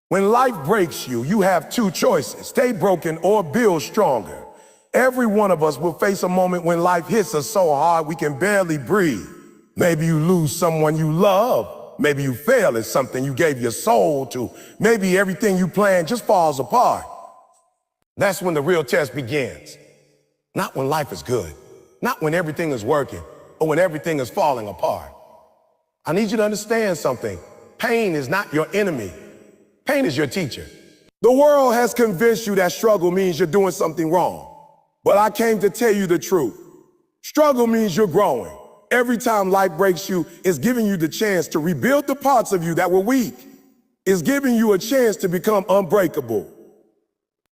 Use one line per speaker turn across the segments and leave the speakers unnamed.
When life breaks you, you have two choices: stay broken or build stronger. Every one of us will face a moment when life hits us so hard we can barely breathe. Maybe you lose someone you love. Maybe you fail at something you gave your soul to. Maybe everything you planned just falls apart. That's when the real test begins. Not when life is good, not when everything is working, or when everything is falling apart. I need you to understand something. Pain is not your enemy. Pain is your teacher. The world has convinced you that struggle means you're doing something wrong. But I came to tell you the truth. Struggle means you're growing. Every time life breaks you, it's giving you the chance to rebuild the parts of you that were weak. It's giving you a chance to become unbreakable.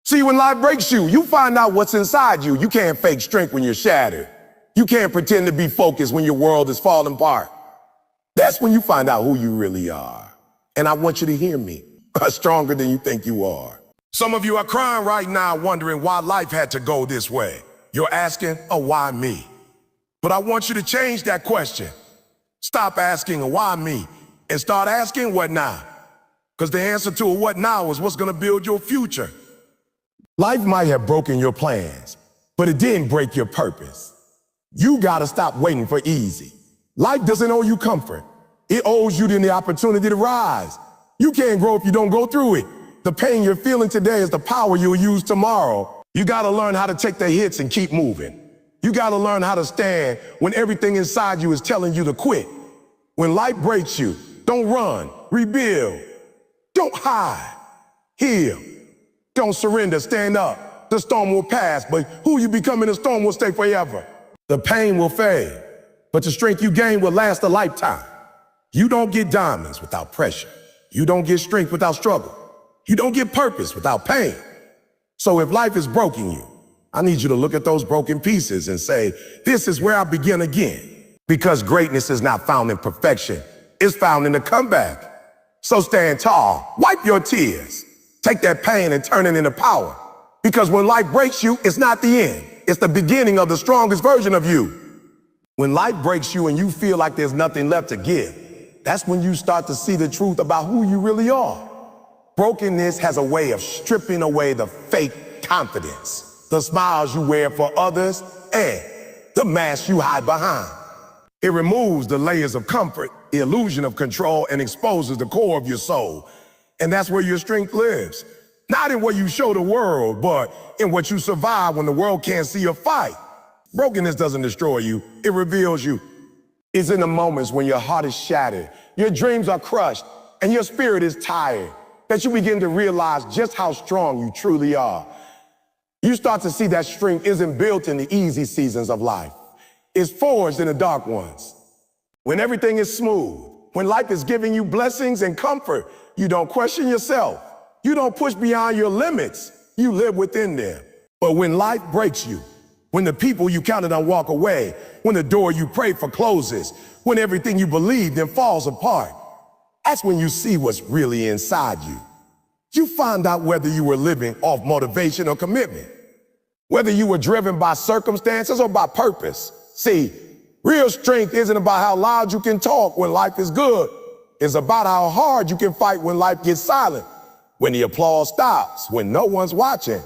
See, when life breaks you, you find out what's inside you. You can't fake strength when you're shattered. You can't pretend to be focused when your world is falling apart. That's when you find out who you really are. And I want you to hear me. Stronger than you think you are. Some of you are crying right now wondering why life had to go this way. You're asking, oh, why me? But I want you to change that question. Stop asking, why me? And start asking, what now? Because the answer to a what now is what's going to build your future. Life might have broken your plans, but it didn't break your purpose. You got to stop waiting for easy. Life doesn't owe you comfort. It owes you the opportunity to rise. You can't grow if you don't go through it. The pain you're feeling today is the power you'll use tomorrow. You got to learn how to take the hits and keep moving. You got to learn how to stand when everything inside you is telling you to quit. When life breaks you, don't run, rebuild. Don't hide, heal. Don't surrender, stand up. The storm will pass, but who you become in the storm will stay forever. The pain will fade, but the strength you gain will last a lifetime. You don't get diamonds without pressure. You don't get strength without struggle. You don't get purpose without pain. So if life is broken you, I need you to look at those broken pieces and say, this is where I begin again. Because greatness is not found in perfection. It's found in the comeback. So stand tall, wipe your tears. Take that pain and turn it into power. Because when life breaks you, it's not the end. It's the beginning of the strongest version of you. When life breaks you and you feel like there's nothing left to give, that's when you start to see the truth about who you really are. Brokenness has a way of stripping away the fake confidence, the smiles you wear for others, and the mask you hide behind. It removes the layers of comfort, the illusion of control, and exposes the core of your soul. And that's where your strength lives. Not in what you show the world, but in what you survive when the world can't see your fight. Brokenness doesn't destroy you, it reveals you. It's in the moments when your heart is shattered, your dreams are crushed, and your spirit is tired, that you begin to realize just how strong you truly are. You start to see that strength isn't built in the easy seasons of life. It's forged in the dark ones. When everything is smooth, when life is giving you blessings and comfort, you don't question yourself. You don't push beyond your limits. You live within them. But when life breaks you, when the people you counted on walk away, when the door you prayed for closes, when everything you believed in falls apart, that's when you see what's really inside you. You find out whether you were living off motivation or commitment, whether you were driven by circumstances or by purpose. See, real strength isn't about how loud you can talk when life is good. It's about how hard you can fight when life gets silent, when the applause stops, when no one's watching.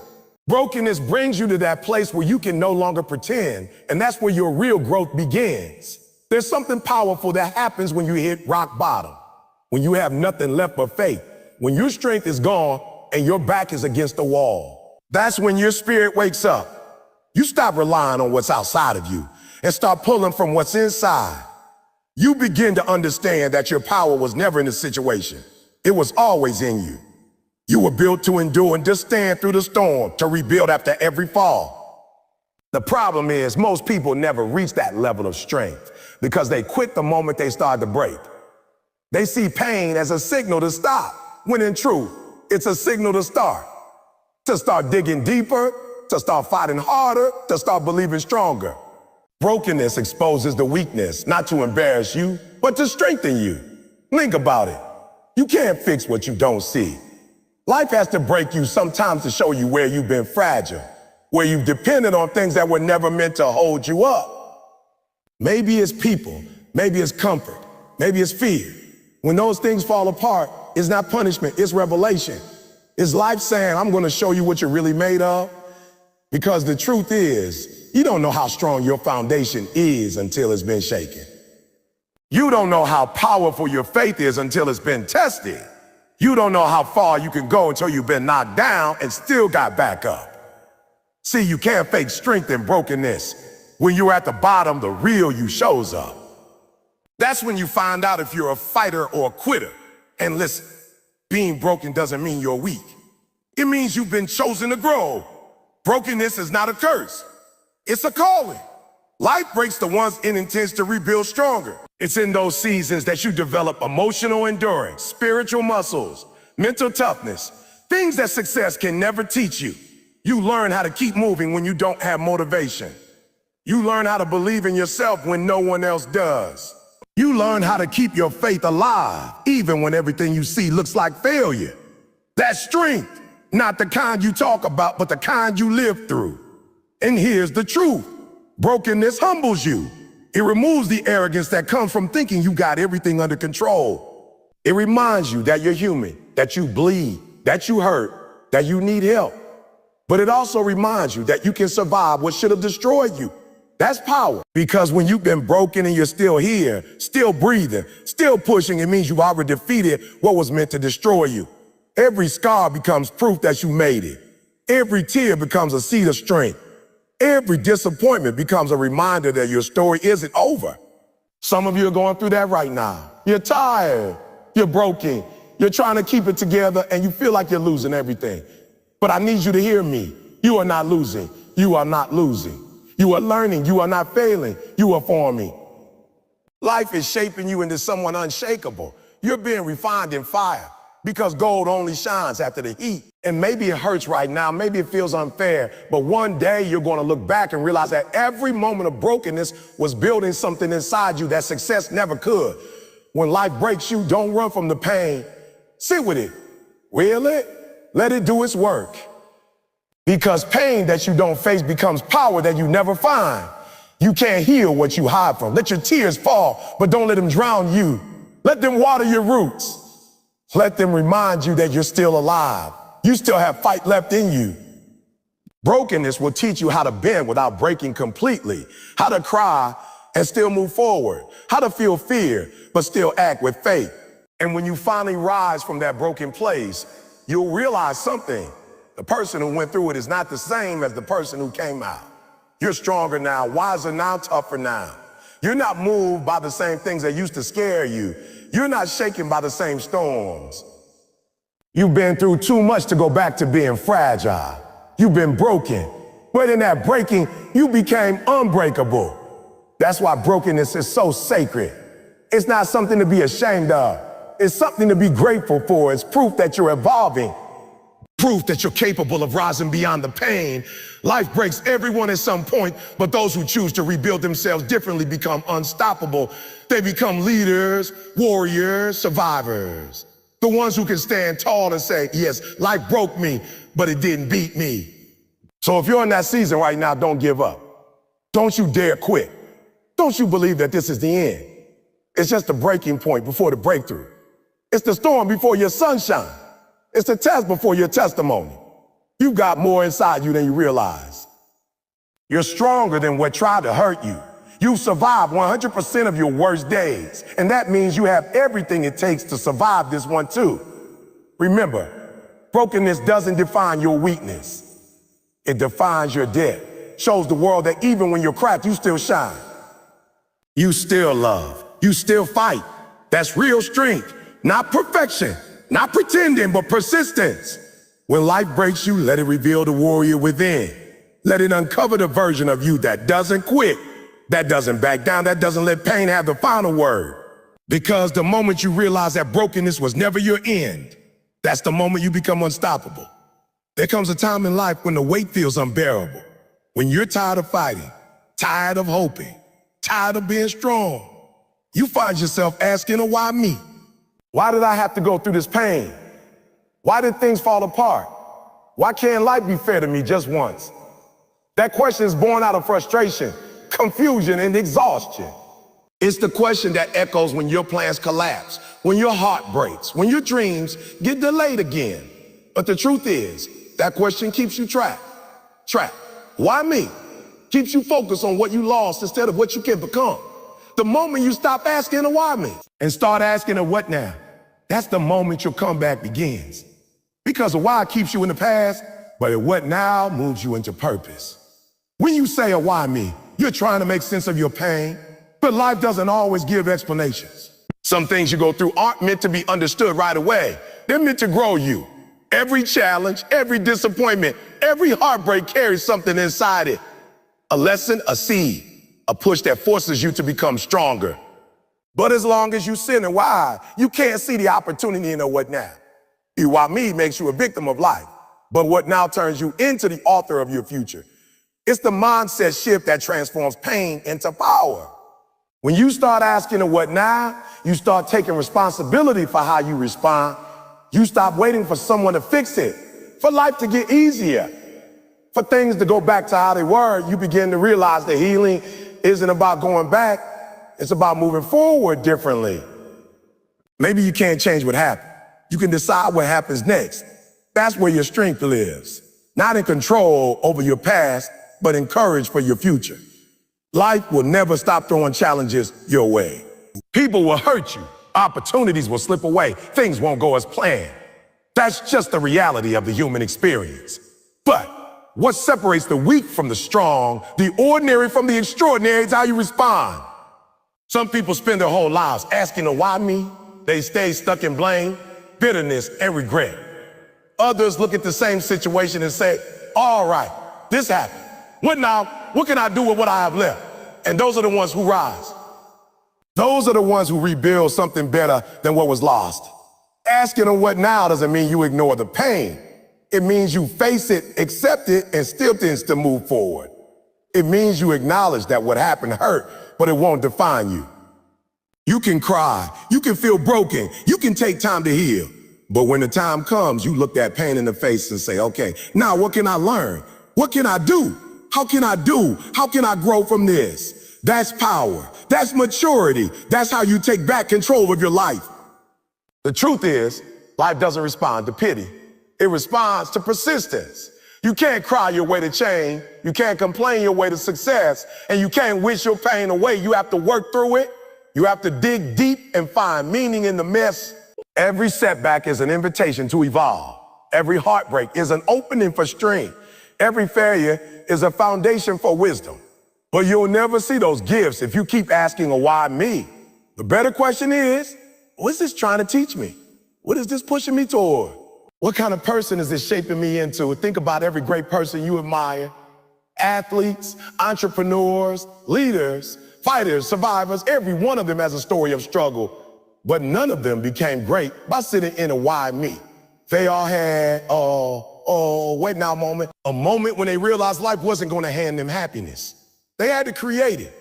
Brokenness brings you to that place where you can no longer pretend, and that's where your real growth begins. There's something powerful that happens when you hit rock bottom, when you have nothing left but faith, when your strength is gone and your back is against the wall. That's when your spirit wakes up. You stop relying on what's outside of you and start pulling from what's inside. You begin to understand that your power was never in the situation. It was always in you. You were built to endure and to stand through the storm, to rebuild after every fall. The problem is most people never reach that level of strength because they quit the moment they start to break. They see pain as a signal to stop, when in truth, it's a signal to start digging deeper, to start fighting harder, to start believing stronger. Brokenness exposes the weakness, not to embarrass you, but to strengthen you. Think about it. You can't fix what you don't see. Life has to break you sometimes to show you where you've been fragile, where you've depended on things that were never meant to hold you up. Maybe it's people, maybe it's comfort, maybe it's fear. When those things fall apart, It's not punishment, it's revelation. It's life saying, I'm gonna show you what you're really made of. Because the truth is, you don't know how strong your foundation is until it's been shaken. You don't know how powerful your faith is until it's been tested. You don't know how far you can go until you've been knocked down and still got back up. See, you can't fake strength and brokenness. When you're at the bottom, the real you shows up. That's when you find out if you're a fighter or a quitter. And listen, being broken doesn't mean you're weak. It means you've been chosen to grow. Brokenness is not a curse. It's a calling. Life breaks the ones it intends to rebuild stronger. It's in those seasons that you develop emotional endurance, spiritual muscles, mental toughness, things that success can never teach you. You learn how to keep moving when you don't have motivation. You learn how to believe in yourself when no one else does. You learn how to keep your faith alive, even when everything you see looks like failure. That's strength, not the kind you talk about, but the kind you live through. And here's the truth. Brokenness humbles you. It removes the arrogance that comes from thinking you got everything under control. It reminds you that you're human, that you bleed, that you hurt, that you need help. But it also reminds you that you can survive what should have destroyed you. That's power. Because when you've been broken and you're still here, still breathing, still pushing, it means you've already defeated what was meant to destroy you. Every scar becomes proof that you made it. Every tear becomes a seed of strength. Every disappointment becomes a reminder that your story isn't over. Some of you are going through that right now. You're tired. You're broken. You're trying to keep it together and you feel like you're losing everything. But I need you to hear me. You are not losing. You are not losing. You are learning. You are not failing. You are forming. Life is shaping you into someone unshakable. You're being refined in fire because gold only shines after the heat. And maybe it hurts right now. Maybe it feels unfair. But one day you're going to look back and realize that every moment of brokenness was building something inside you that success never could. When life breaks you, don't run from the pain. Sit with it. Will it? Let it do its work. Because pain that you don't face becomes power that you never find. You can't heal what you hide from. Let your tears fall, but don't let them drown you. Let them water your roots. Let them remind you that you're still alive. You still have fight left in you. Brokenness will teach you how to bend without breaking completely, how to cry and still move forward, how to feel fear, but still act with faith. And when you finally rise from that broken place, you'll realize something. The person who went through it is not the same as the person who came out. You're stronger now, wiser now, tougher now. You're not moved by the same things that used to scare you. You're not shaken by the same storms. You've been through too much to go back to being fragile. You've been broken. But in that breaking, you became unbreakable. That's why brokenness is so sacred. It's not something to be ashamed of. It's something to be grateful for. It's proof that you're evolving. Proof that you're capable of rising beyond the pain. Life breaks everyone at some point, but those who choose to rebuild themselves differently become unstoppable. They become leaders, warriors, survivors. The ones who can stand tall and say, yes, life broke me, but it didn't beat me. So if you're in that season right now, don't give up. Don't you dare quit. Don't you believe that this is the end. It's just the breaking point before the breakthrough. It's the storm before your sunshine. It's the test before your testimony. You've got more inside you than you realize. You're stronger than what tried to hurt you. You've survived 100% of your worst days. And that means you have everything it takes to survive this one too. Remember, brokenness doesn't define your weakness. It defines your depth. Shows the world that even when you're cracked, you still shine. You still love. You still fight. That's real strength, not perfection. Not pretending, but persistence. When life breaks you, let it reveal the warrior within. Let it uncover the version of you that doesn't quit, that doesn't back down, that doesn't let pain have the final word. Because the moment you realize that brokenness was never your end, that's the moment you become unstoppable. There comes a time in life when the weight feels unbearable, when you're tired of fighting, tired of hoping, tired of being strong. You find yourself asking, why me? Why did I have to go through this pain? Why did things fall apart? Why can't life be fair to me just once? That question is born out of frustration, confusion, and exhaustion. It's the question that echoes when your plans collapse, when your heart breaks, when your dreams get delayed again. But the truth is, that question keeps you trapped. Why me? Keeps you focused on what you lost instead of what you can become. The moment you stop asking a why me and start asking a what now, that's the moment your comeback begins. Because the why keeps you in the past, but a what now moves you into purpose. When you say a why me, you're trying to make sense of your pain, but life doesn't always give explanations. Some things you go through aren't meant to be understood right away. They're meant to grow you. Every challenge, every disappointment, every heartbreak carries something inside it. A lesson, a seed, a push that forces you to become stronger. But as long as you sit and why, you can't see the opportunity in a what now. The why me makes you a victim of life, but what now turns you into the author of your future. It's the mindset shift that transforms pain into power. When you start asking a what now, you start taking responsibility for how you respond. You stop waiting for someone to fix it, for life to get easier, for things to go back to how they were. You begin to realize that healing isn't about going back. It's about moving forward differently. Maybe you can't change what happened. You can decide what happens next. That's where your strength lives. Not in control over your past, but in courage for your future. Life will never stop throwing challenges your way. People will hurt you. Opportunities will slip away. Things won't go as planned. That's just the reality of the human experience. But what separates the weak from the strong, the ordinary from the extraordinary, is how you respond. Some people spend their whole lives asking why me. They stay stuck in blame, bitterness, and regret. Others look at the same situation and say, all right, this happened. What now? What can I do with what I have left? And those are the ones who rise. Those are the ones who rebuild something better than what was lost. Asking them what now doesn't mean you ignore the pain. It means you face it, accept it, and still tends to move forward. It means you acknowledge that what happened hurt, but it won't define you. You can cry, you can feel broken, you can take time to heal. But when the time comes, you look that pain in the face and say, okay, now what can I learn? What can I do? How can I do? How can I grow from this? That's power. That's maturity. That's how you take back control of your life. The truth is, life doesn't respond to pity. It responds to persistence. You can't cry your way to change. You can't complain your way to success. And you can't wish your pain away. You have to work through it. You have to dig deep and find meaning in the mess. Every setback is an invitation to evolve. Every heartbreak is an opening for strength. Every failure is a foundation for wisdom. But you'll never see those gifts if you keep asking a why me. The better question is, what's this trying to teach me? What is this pushing me toward? What kind of person is this shaping me into? Think about every great person you admire. Athletes, entrepreneurs, leaders, fighters, survivors, every one of them has a story of struggle. But none of them became great by sitting in a why me. They all had, wait now a moment when they realized life wasn't going to hand them happiness. They had to create it.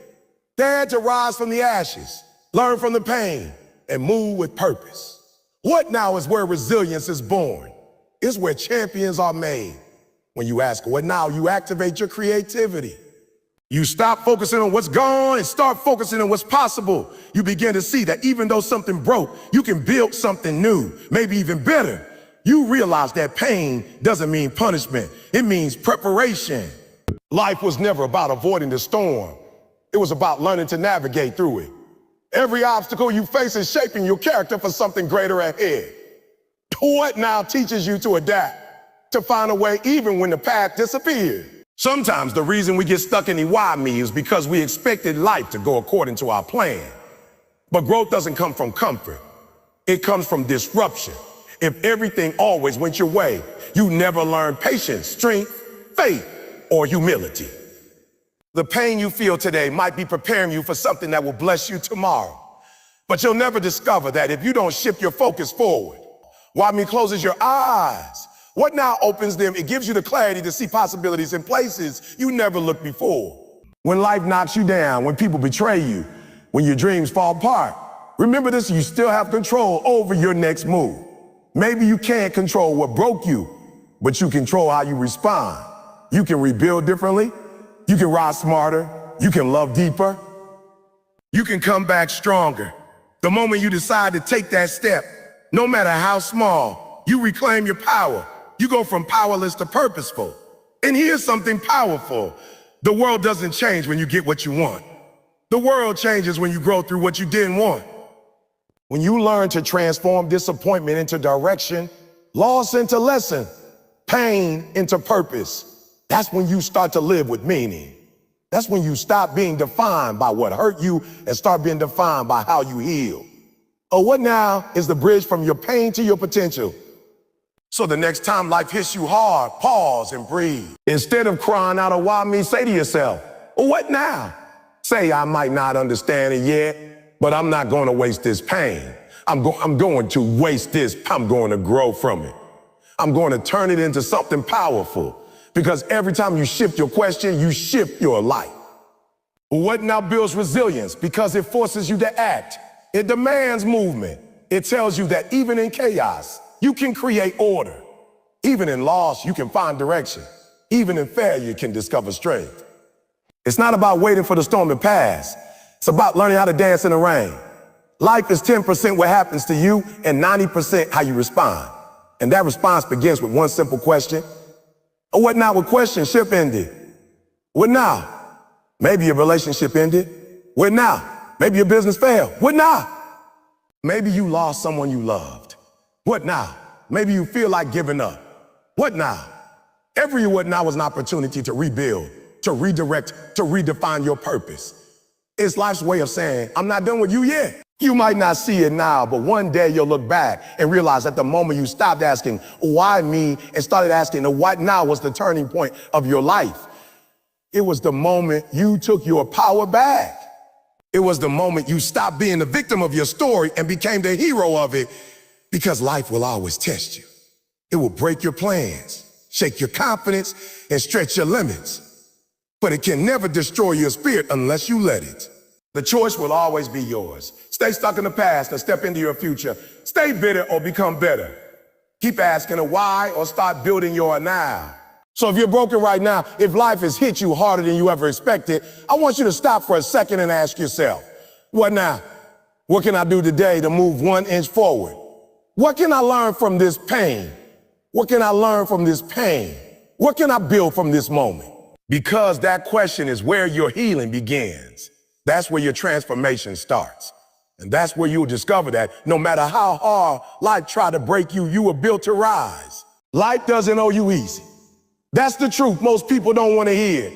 They had to rise from the ashes, learn from the pain, and move with purpose. What now is where resilience is born. It's where champions are made. When you ask what now, you activate your creativity. You stop focusing on what's gone and start focusing on what's possible. You begin to see that even though something broke, you can build something new, maybe even better. You realize that pain doesn't mean punishment. It means preparation. Life was never about avoiding the storm. It was about learning to navigate through it. Every obstacle you face is shaping your character for something greater ahead. What now teaches you to adapt, to find a way even when the path disappears. Sometimes the reason we get stuck in the why me is because we expected life to go according to our plan. But growth doesn't come from comfort. It comes from disruption. If everything always went your way, you never learned patience, strength, faith, or humility. The pain you feel today might be preparing you for something that will bless you tomorrow. But you'll never discover that if you don't shift your focus forward. Why me closes your eyes. What now opens them? It gives you the clarity to see possibilities in places you never looked before. When life knocks you down, when people betray you, when your dreams fall apart, remember this, you still have control over your next move. Maybe you can't control what broke you, but you control how you respond. You can rebuild differently. You can rise smarter. You can love deeper. You can come back stronger. The moment you decide to take that step, no matter how small, you reclaim your power. You go from powerless to purposeful. And here's something powerful. The world doesn't change when you get what you want. The world changes when you grow through what you didn't want. When you learn to transform disappointment into direction, loss into lesson, pain into purpose, that's when you start to live with meaning. That's when you stop being defined by what hurt you and start being defined by how you heal. Oh, what now is the bridge from your pain to your potential? So the next time life hits you hard, pause and breathe. Instead of crying out, "Oh, why me?" say to yourself, "Oh, what now?" Say, "I might not understand it yet, but I'm not going to waste this pain. I'm going to waste this. I'm going to grow from it. I'm going to turn it into something powerful." Because every time you shift your question, you shift your life. What now builds resilience? Because it forces you to act. It demands movement. It tells you that even in chaos, you can create order. Even in loss, you can find direction. Even in failure, you can discover strength. It's not about waiting for the storm to pass. It's about learning how to dance in the rain. Life is 10% what happens to you and 90% how you respond. And that response begins with one simple question. Oh, what now? What questionship ended? What now? Maybe your relationship ended. What now? Maybe your business failed. What now? Maybe you lost someone you loved. What now? Maybe you feel like giving up. What now? Every what now is an opportunity to rebuild, to redirect, to redefine your purpose. It's life's way of saying, "I'm not done with you yet." You might not see it now, but one day you'll look back and realize that the moment you stopped asking, "Why me?" and started asking, "What now?" was the turning point of your life. It was the moment you took your power back. It was the moment you stopped being the victim of your story and became the hero of it, because life will always test you. It will break your plans, shake your confidence, and stretch your limits. But it can never destroy your spirit unless you let it. The choice will always be yours. Stay stuck in the past or step into your future. Stay bitter or become better. Keep asking a why or start building your now. So if you're broken right now, if life has hit you harder than you ever expected, I want you to stop for a second and ask yourself, what now? What can I do today to move 1 inch forward? What can I learn from this pain? What can I learn from this pain? What can I build from this moment? Because that question is where your healing begins. That's where your transformation starts. And that's where you'll discover that no matter how hard life tried to break you, you were built to rise. Life doesn't owe you easy. That's the truth most people don't want to hear.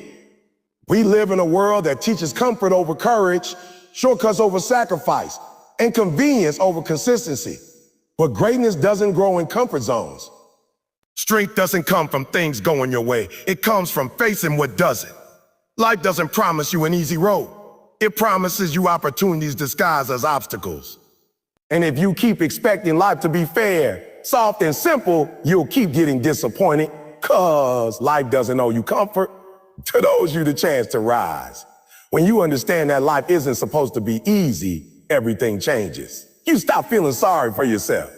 We live in a world that teaches comfort over courage, shortcuts over sacrifice, and convenience over consistency. But greatness doesn't grow in comfort zones. Strength doesn't come from things going your way. It comes from facing what doesn't. Life doesn't promise you an easy road. It promises you opportunities disguised as obstacles. And if you keep expecting life to be fair, soft, and simple, you'll keep getting disappointed, because life doesn't owe you comfort. It owes you the chance to rise. When you understand that life isn't supposed to be easy, everything changes. You stop feeling sorry for yourself.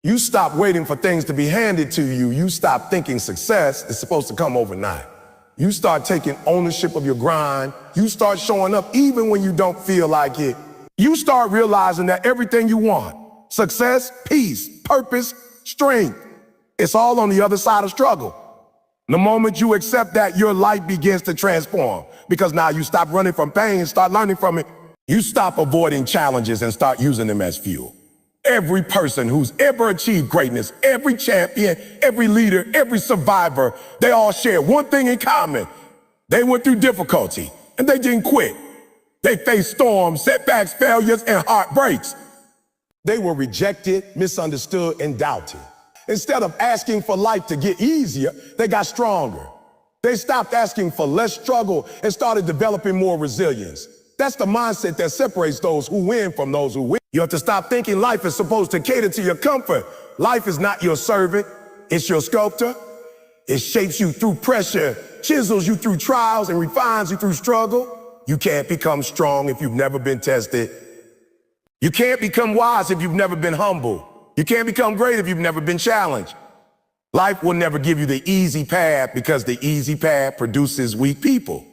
You stop waiting for things to be handed to you. You stop thinking success is supposed to come overnight. You start taking ownership of your grind. You start showing up even when you don't feel like it. You start realizing that everything you want, success, peace, purpose, strength, it's all on the other side of struggle. The moment you accept that, your life begins to transform, because now you stop running from pain and start learning from it. You stop avoiding challenges and start using them as fuel. Every person who's ever achieved greatness, every champion, every leader, every survivor, they all share one thing in common. They went through difficulty and they didn't quit. They faced storms, setbacks, failures, and heartbreaks. They were rejected, misunderstood, and doubted. Instead of asking for life to get easier, they got stronger. They stopped asking for less struggle and started developing more resilience. That's the mindset that separates those who win from those who win. You have to stop thinking life is supposed to cater to your comfort. Life is not your servant, it's your sculptor. It shapes you through pressure, chisels you through trials, and refines you through struggle. You can't become strong if you've never been tested. You can't become wise if you've never been humble. You can't become great if you've never been challenged. Life will never give you the easy path, because the easy path produces weak people.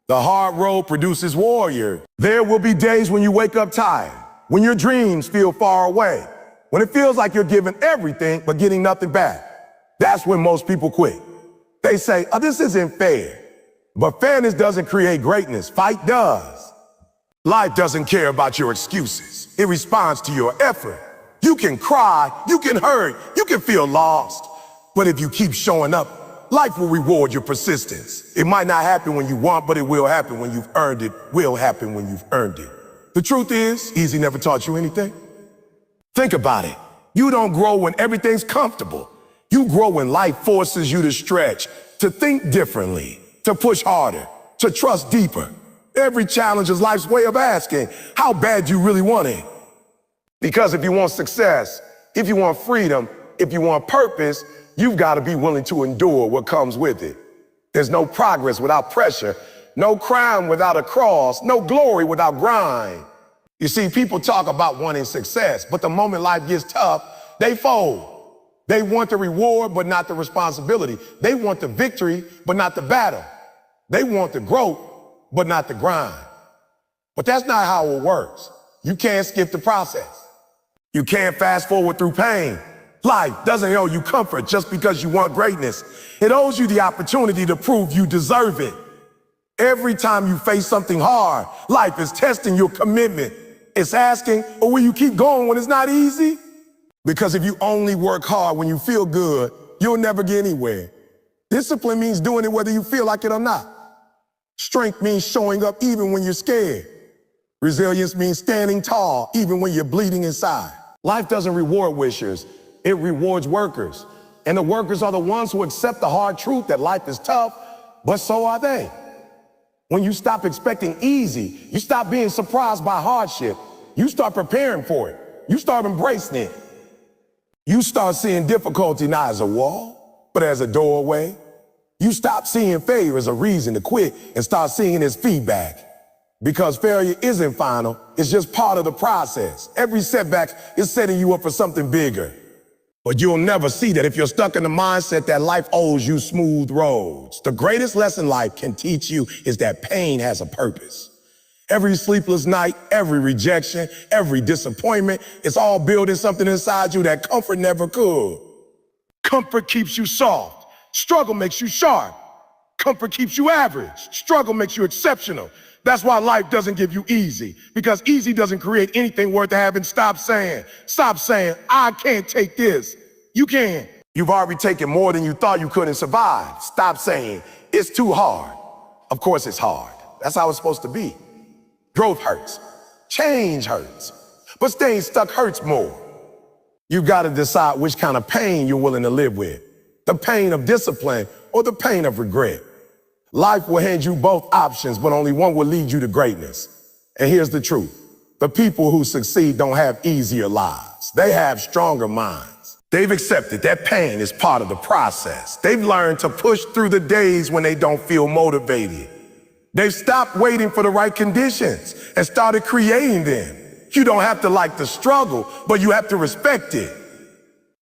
The hard road produces warriors. There will be days when you wake up tired, when your dreams feel far away, when it feels like you're giving everything but getting nothing back. That's when most people quit. They say, oh, this isn't fair. But fairness doesn't create greatness. Fight does. Life doesn't care about your excuses. It responds to your effort. You can cry, you can hurt, you can feel lost. But if you keep showing up, life will reward your persistence. It might not happen when you want, but it will happen when you've earned it. Will happen when you've earned it. The truth is, easy never taught you anything. Think about it. You don't grow when everything's comfortable. You grow when life forces you to stretch, to think differently, to push harder, to trust deeper. Every challenge is life's way of asking, how bad do you really want it? Because if you want success, if you want freedom, if you want purpose, you've got to be willing to endure what comes with it. There's no progress without pressure, no crown without a cross, no glory without grind. You see, people talk about wanting success, but the moment life gets tough, they fold. They want the reward, but not the responsibility. They want the victory, but not the battle. They want the growth, but not the grind. But that's not how it works. You can't skip the process. You can't fast forward through pain. Life doesn't owe you comfort just because you want greatness. It owes you the opportunity to prove you deserve it. Every time you face something hard, life is testing your commitment. It's asking, or will you keep going when it's not easy? Because if you only work hard when you feel good, you'll never get anywhere. Discipline means doing it whether you feel like it or not. Strength means showing up even when you're scared. Resilience means standing tall even when you're bleeding inside. Life doesn't reward wishers, it rewards workers. And the workers are the ones who accept the hard truth that life is tough, but so are they. When you stop expecting easy, you stop being surprised by hardship. You start preparing for it. You start embracing it. You start seeing difficulty not as a wall, but as a doorway. You stop seeing failure as a reason to quit and start seeing it as feedback. Because failure isn't final, it's just part of the process. Every setback is setting you up for something bigger. But you'll never see that if you're stuck in the mindset that life owes you smooth roads. The greatest lesson life can teach you is that pain has a purpose. Every sleepless night, every rejection, every disappointment, it's all building something inside you that comfort never could. Comfort keeps you soft. Struggle makes you sharp. Comfort keeps you average. Struggle makes you exceptional. That's why life doesn't give you easy, because easy doesn't create anything worth having. Stop saying, I can't take this. You can. You've already taken more than you thought you couldn't survive. Stop saying, it's too hard. Of course it's hard. That's how it's supposed to be. Growth hurts. Change hurts. But staying stuck hurts more. You've got to decide which kind of pain you're willing to live with. The pain of discipline or the pain of regret. Life will hand you both options, but only one will lead you to greatness. And here's the truth. The people who succeed don't have easier lives. They have stronger minds. They've accepted that pain is part of the process. They've learned to push through the days when they don't feel motivated. They've stopped waiting for the right conditions and started creating them. You don't have to like the struggle, but you have to respect it.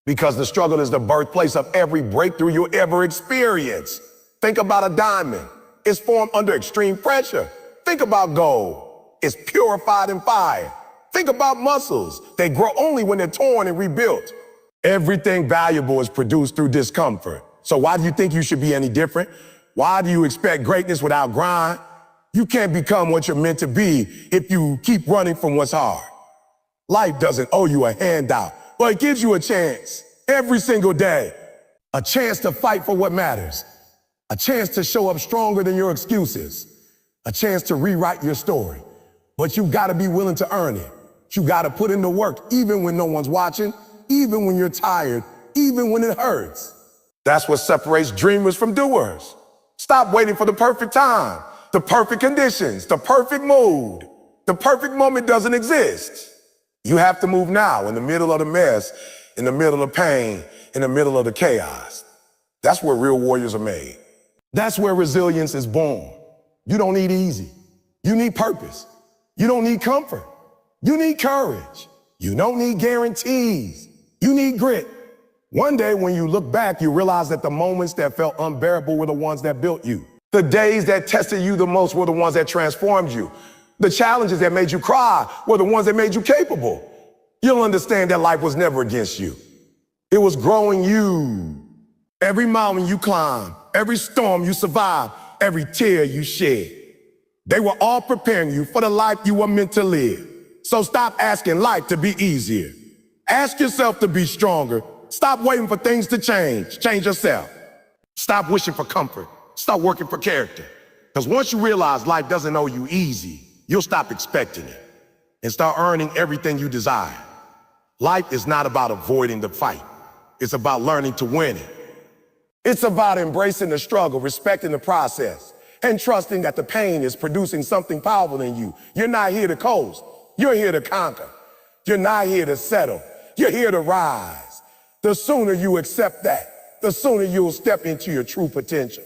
Because the struggle is the birthplace of every breakthrough you'll ever experience. Think about a diamond. It's formed under extreme pressure. Think about gold. It's purified in fire. Think about muscles. They grow only when they're torn and rebuilt. Everything valuable is produced through discomfort. So why do you think you should be any different? Why do you expect greatness without grind? You can't become what you're meant to be if you keep running from what's hard. Life doesn't owe you a handout, but it gives you a chance every single day. A chance to fight for what matters. A chance to show up stronger than your excuses. A chance to rewrite your story. But you gotta be willing to earn it. You gotta put in the work even when no one's watching, even when you're tired, even when it hurts. That's what separates dreamers from doers. Stop waiting for the perfect time, the perfect conditions, the perfect mood. The perfect moment doesn't exist. You have to move now in the middle of the mess, in the middle of pain, in the middle of the chaos. That's where real warriors are made. That's where resilience is born. You don't need easy. You need purpose. You don't need comfort. You need courage. You don't need guarantees. You need grit. One day when you look back, you realize that the moments that felt unbearable were the ones that built you. The days that tested you the most were the ones that transformed you. The challenges that made you cry were the ones that made you capable. You'll understand that life was never against you. It was growing you. Every mountain you climbed, every storm you survived, every tear you shed, they were all preparing you for the life you were meant to live. So stop asking life to be easier. Ask yourself to be stronger. Stop waiting for things to change. Change yourself. Stop wishing for comfort. Stop working for character. Because once you realize life doesn't owe you easy, you'll stop expecting it and start earning everything you desire. Life is not about avoiding the fight. It's about learning to win it. It's about embracing the struggle, respecting the process, and trusting that the pain is producing something powerful in you. You're not here to coast. You're here to conquer. You're not here to settle. You're here to rise. The sooner you accept that, the sooner you'll step into your true potential.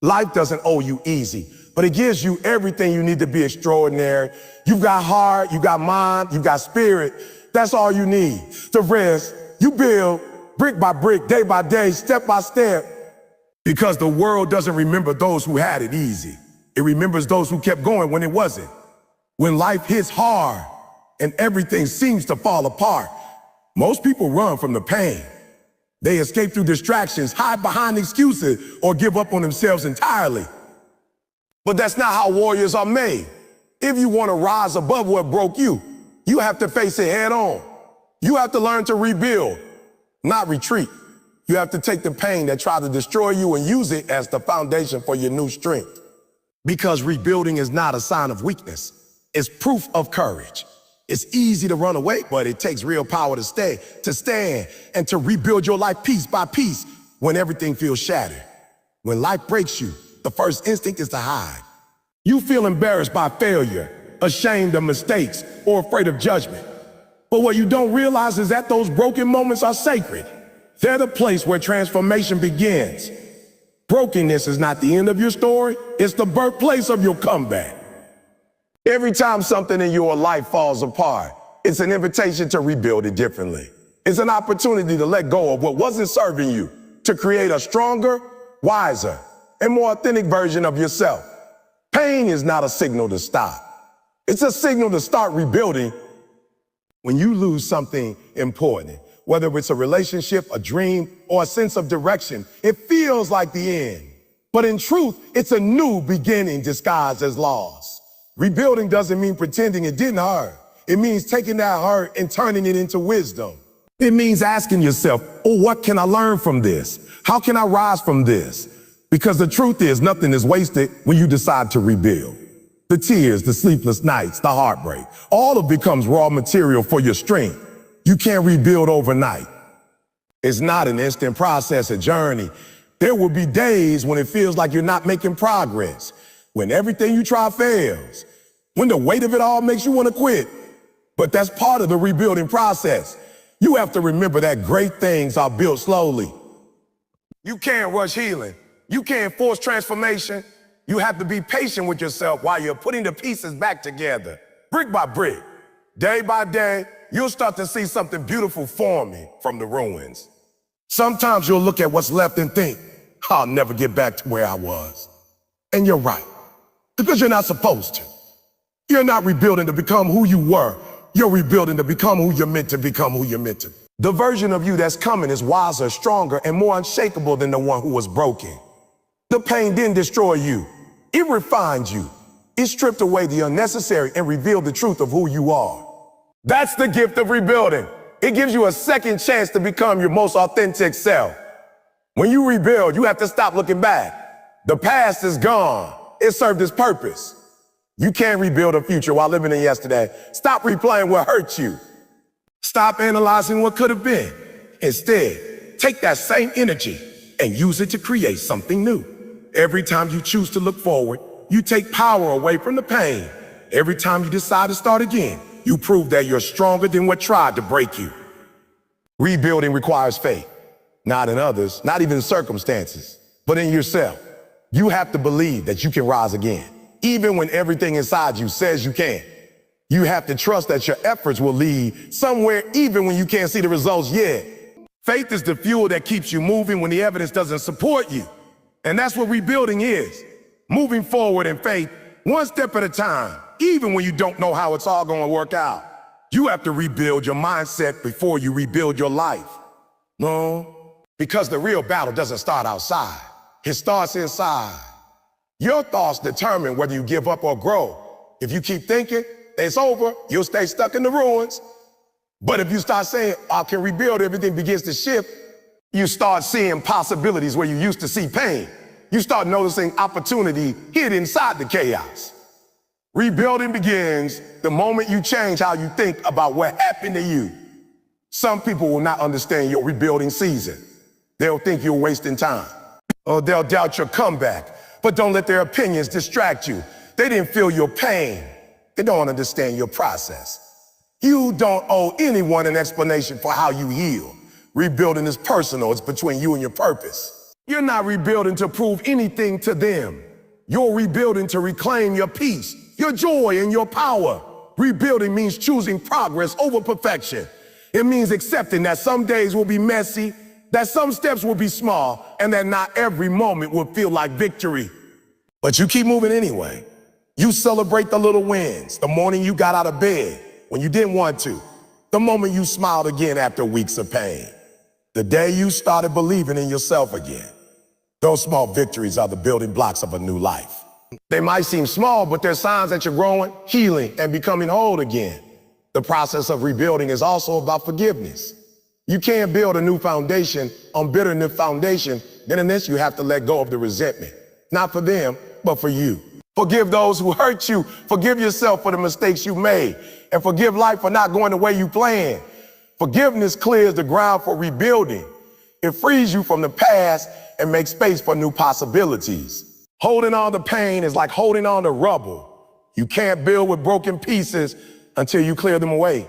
Life doesn't owe you easy, but it gives you everything you need to be extraordinary. You've got heart, you got mind, you got spirit. That's all you need. The rest, you build brick by brick, day by day, step by step. Because the world doesn't remember those who had it easy. It remembers those who kept going when it wasn't. When life hits hard and everything seems to fall apart, most people run from the pain. They escape through distractions, hide behind excuses, or give up on themselves entirely. But that's not how warriors are made. If you want to rise above what broke you, you have to face it head on. You have to learn to rebuild, not retreat. You have to take the pain that tried to destroy you and use it as the foundation for your new strength. Because rebuilding is not a sign of weakness. It's proof of courage. It's easy to run away, but it takes real power to stay, to stand, and to rebuild your life piece by piece when everything feels shattered. When life breaks you, the first instinct is to hide. You feel embarrassed by failure, ashamed of mistakes, or afraid of judgment. But what you don't realize is that those broken moments are sacred. They're the place where transformation begins. Brokenness is not the end of your story, it's the birthplace of your comeback. Every time something in your life falls apart, it's an invitation to rebuild it differently. It's an opportunity to let go of what wasn't serving you, to create a stronger, wiser, and more authentic version of yourself. Pain is not a signal to stop. It's a signal to start rebuilding. When you lose something important, whether it's a relationship, a dream, or a sense of direction, it feels like the end. But in truth, it's a new beginning disguised as loss. Rebuilding doesn't mean pretending it didn't hurt. It means taking that hurt and turning it into wisdom. It means asking yourself, oh, what can I learn from this? How can I rise from this? Because the truth is, nothing is wasted when you decide to rebuild. The tears, the sleepless nights, the heartbreak, all of it becomes raw material for your strength. You can't rebuild overnight. It's not an instant process, a journey. There will be days when it feels like you're not making progress, when everything you try fails, when the weight of it all makes you want to quit. But that's part of the rebuilding process. You have to remember that great things are built slowly. You can't rush healing. You can't force transformation. You have to be patient with yourself while you're putting the pieces back together, brick by brick. Day by day, you'll start to see something beautiful forming from the ruins. Sometimes you'll look at what's left and think, I'll never get back to where I was. And you're right, because you're not supposed to. You're not rebuilding to become who you were. You're rebuilding to become who you're meant to become, who you're meant to be. The version of you that's coming is wiser, stronger, and more unshakable than the one who was broken. The pain didn't destroy you. It refined you. It stripped away the unnecessary and revealed the truth of who you are. That's the gift of rebuilding. It gives you a second chance to become your most authentic self. When you rebuild, you have to stop looking back. The past is gone. It served its purpose. You can't rebuild a future while living in yesterday. Stop replaying what hurt you. Stop analyzing what could have been. Instead, take that same energy and use it to create something new. Every time you choose to look forward, you take power away from the pain. Every time you decide to start again, you prove that you're stronger than what tried to break you. Rebuilding requires faith, not in others, not even in circumstances, but in yourself. You have to believe that you can rise again, even when everything inside you says you can't. You have to trust that your efforts will lead somewhere, even when you can't see the results yet. Faith is the fuel that keeps you moving when the evidence doesn't support you. And that's what rebuilding is. Moving forward in faith, one step at a time, even when you don't know how it's all going to work out. You have to rebuild your mindset before you rebuild your life. No, because the real battle doesn't start outside. It starts inside. Your thoughts determine whether you give up or grow. If you keep thinking it's over, you'll stay stuck in the ruins. But if you start saying, I can rebuild, everything begins to shift, you start seeing possibilities where you used to see pain. You start noticing opportunity hid inside the chaos. Rebuilding begins the moment you change how you think about what happened to you. Some people will not understand your rebuilding season. They'll think you're wasting time, or they'll doubt your comeback. But don't let their opinions distract you. They didn't feel your pain. They don't understand your process. You don't owe anyone an explanation for how you heal. Rebuilding is personal. It's between you and your purpose. You're not rebuilding to prove anything to them. You're rebuilding to reclaim your peace, your joy, and your power. Rebuilding means choosing progress over perfection. It means accepting that some days will be messy, that some steps will be small, and that not every moment will feel like victory. But you keep moving anyway. You celebrate the little wins, the morning you got out of bed when you didn't want to, the moment you smiled again after weeks of pain, the day you started believing in yourself again. Those small victories are the building blocks of a new life. They might seem small, but they're signs that you're growing, healing, and becoming whole again. The process of rebuilding is also about forgiveness. You can't build a new foundation on bitterness foundation. Then in this, you have to let go of the resentment. Not for them, but for you. Forgive those who hurt you. Forgive yourself for the mistakes you made. And forgive life for not going the way you planned. Forgiveness clears the ground for rebuilding. It frees you from the past and makes space for new possibilities. Holding on to pain is like holding on to rubble. You can't build with broken pieces until you clear them away.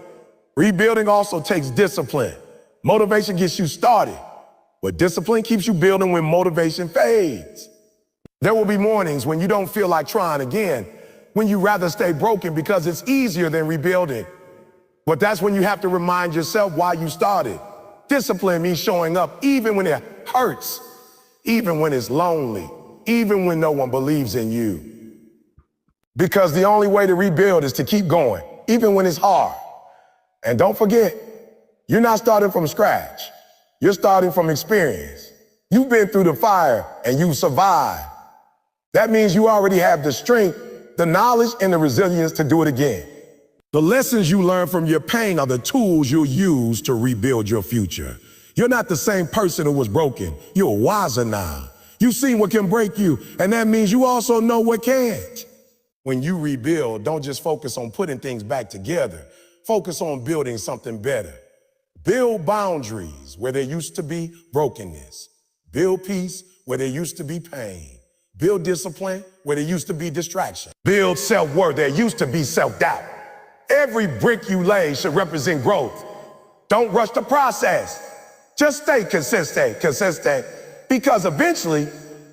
Rebuilding also takes discipline. Motivation gets you started, but discipline keeps you building when motivation fades. There will be mornings when you don't feel like trying again, when you rather stay broken because it's easier than rebuilding. But that's when you have to remind yourself why you started. Discipline means showing up even when it hurts, even when it's lonely, even when no one believes in you. Because the only way to rebuild is to keep going, even when it's hard. And don't forget, you're not starting from scratch. You're starting from experience. You've been through the fire and you survived. That means you already have the strength, the knowledge, and the resilience to do it again. The lessons you learn from your pain are the tools you'll use to rebuild your future. You're not the same person who was broken. You're wiser now. You've seen what can break you, and that means you also know what can't. When you rebuild, don't just focus on putting things back together. Focus on building something better. Build boundaries where there used to be brokenness. Build peace where there used to be pain. Build discipline where there used to be distraction. Build self-worth. There used to be self-doubt. Every brick you lay should represent growth. Don't rush the process. Just stay consistent, because eventually,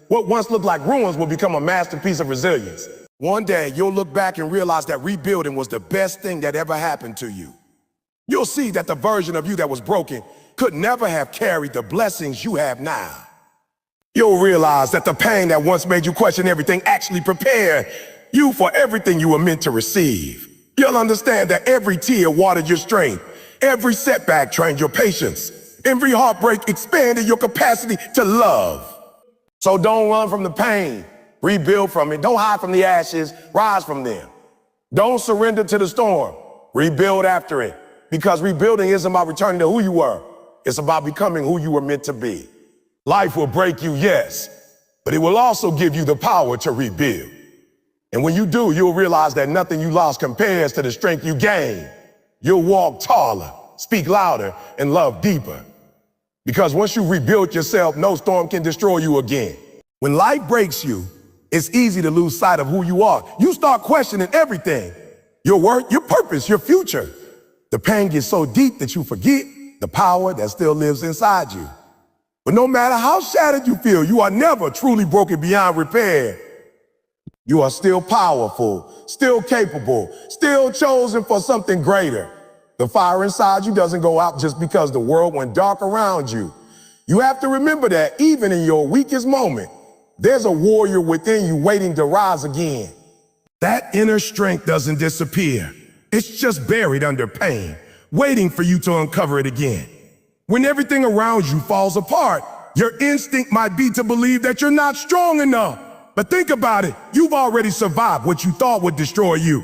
what once looked like ruins will become a masterpiece of resilience. One day, you'll look back and realize that rebuilding was the best thing that ever happened to you. You'll see that the version of you that was broken could never have carried the blessings you have now. You'll realize that the pain that once made you question everything actually prepared you for everything you were meant to receive. You'll understand that every tear watered your strength. Every setback trained your patience. Every heartbreak expanded your capacity to love. So don't run from the pain. Rebuild from it. Don't hide from the ashes. Rise from them. Don't surrender to the storm. Rebuild after it. Because rebuilding isn't about returning to who you were. It's about becoming who you were meant to be. Life will break you, yes, but it will also give you the power to rebuild. And when you do, you'll realize that nothing you lost compares to the strength you gained. You'll walk taller, speak louder, and love deeper. Because once you rebuild yourself, no storm can destroy you again. When life breaks you, it's easy to lose sight of who you are. You start questioning everything. Your work, your purpose, your future. The pain gets so deep that you forget the power that still lives inside you. But no matter how shattered you feel, you are never truly broken beyond repair. You are still powerful, still capable, still chosen for something greater. The fire inside you doesn't go out just because the world went dark around you. You have to remember that even in your weakest moment, there's a warrior within you waiting to rise again. That inner strength doesn't disappear. It's just buried under pain, waiting for you to uncover it again. When everything around you falls apart, your instinct might be to believe that you're not strong enough. But think about it, you've already survived what you thought would destroy you.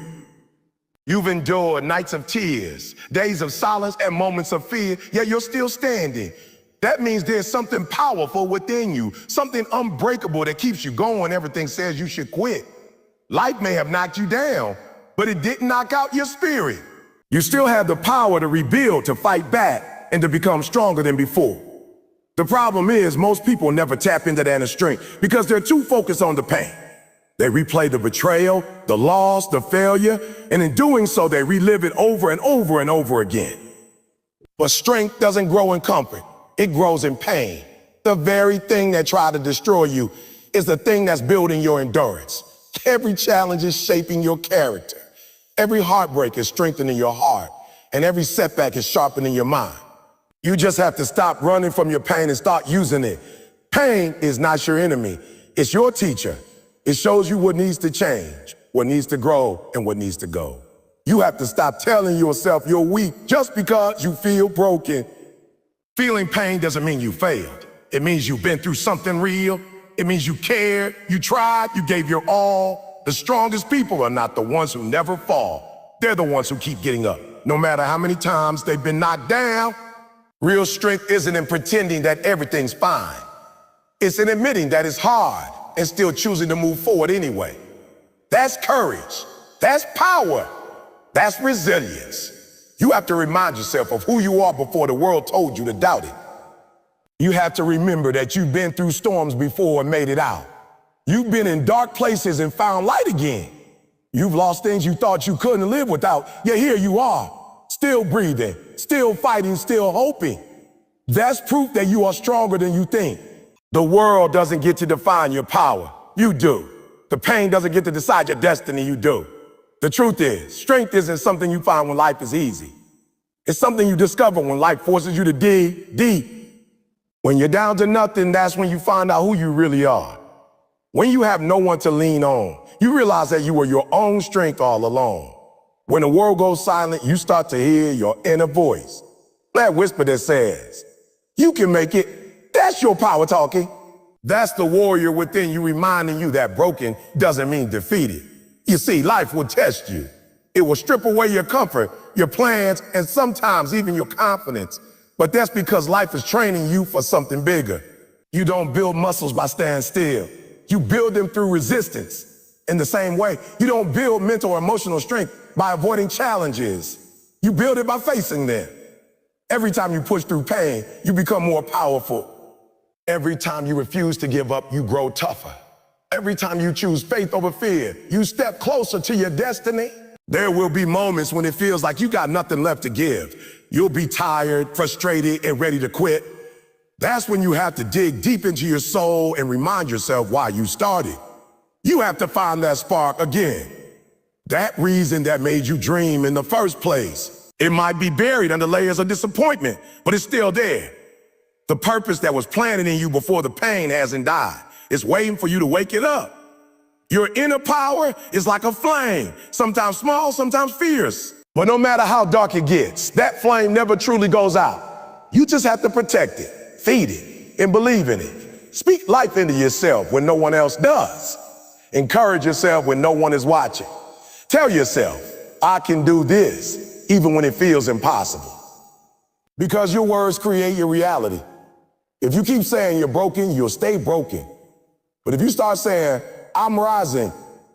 You've endured nights of tears, days of silence, and moments of fear, yet you're still standing. That means there's something powerful within you, something unbreakable that keeps you going. Everything says you should quit. Life may have knocked you down, but it didn't knock out your spirit. You still have the power to rebuild, to fight back, and to become stronger than before. The problem is most people never tap into that inner strength because they're too focused on the pain. They replay the betrayal, the loss, the failure, and in doing so, they relive it over and over and over again. But strength doesn't grow in comfort. It grows in pain. The very thing that tried to destroy you is the thing that's building your endurance. Every challenge is shaping your character. Every heartbreak is strengthening your heart, and every setback is sharpening your mind. You just have to stop running from your pain and start using it. Pain is not your enemy. It's your teacher. It shows you what needs to change, what needs to grow, and what needs to go. You have to stop telling yourself you're weak just because you feel broken. Feeling pain doesn't mean you failed. It means you've been through something real. It means you cared, you tried, you gave your all. The strongest people are not the ones who never fall. They're the ones who keep getting up. No matter how many times they've been knocked down. Real strength isn't in pretending that everything's fine. It's in admitting that it's hard and still choosing to move forward anyway. That's courage. That's power. That's resilience. You have to remind yourself of who you are before the world told you to doubt it. You have to remember that you've been through storms before and made it out. You've been in dark places and found light again. You've lost things you thought you couldn't live without, yet here you are, still breathing, still fighting, still hoping. That's proof that you are stronger than you think. The world doesn't get to define your power. You do. The pain doesn't get to decide your destiny. You do. The truth is, strength isn't something you find when life is easy. It's something you discover when life forces you to dig deep. When you're down to nothing, that's when you find out who you really are. When you have no one to lean on, you realize that you were your own strength all along. When the world goes silent, you start to hear your inner voice. That whisper that says, you can make it. That's your power talking. That's the warrior within you reminding you that broken doesn't mean defeated. You see, life will test you. It will strip away your comfort, your plans, and sometimes even your confidence. But that's because life is training you for something bigger. You don't build muscles by standing still. You build them through resistance. In the same way, you don't build mental or emotional strength by avoiding challenges. You build it by facing them. Every time you push through pain, you become more powerful. Every time you refuse to give up, you grow tougher. Every time you choose faith over fear, you step closer to your destiny. There will be moments when it feels like you got nothing left to give. You'll be tired, frustrated, and ready to quit. That's when you have to dig deep into your soul and remind yourself why you started. You have to find that spark again. That reason that made you dream in the first place. It might be buried under layers of disappointment, but it's still there. The purpose that was planted in you before the pain hasn't died. It's waiting for you to wake it up. Your inner power is like a flame, sometimes small, sometimes fierce. But no matter how dark it gets, that flame never truly goes out. You just have to protect it, feed it, and believe in it. Speak life into yourself when no one else does. Encourage yourself when no one is watching. Tell yourself, I can do this, even when it feels impossible. Because your words create your reality. If you keep saying you're broken, you'll stay broken. But if you start saying, I'm rising,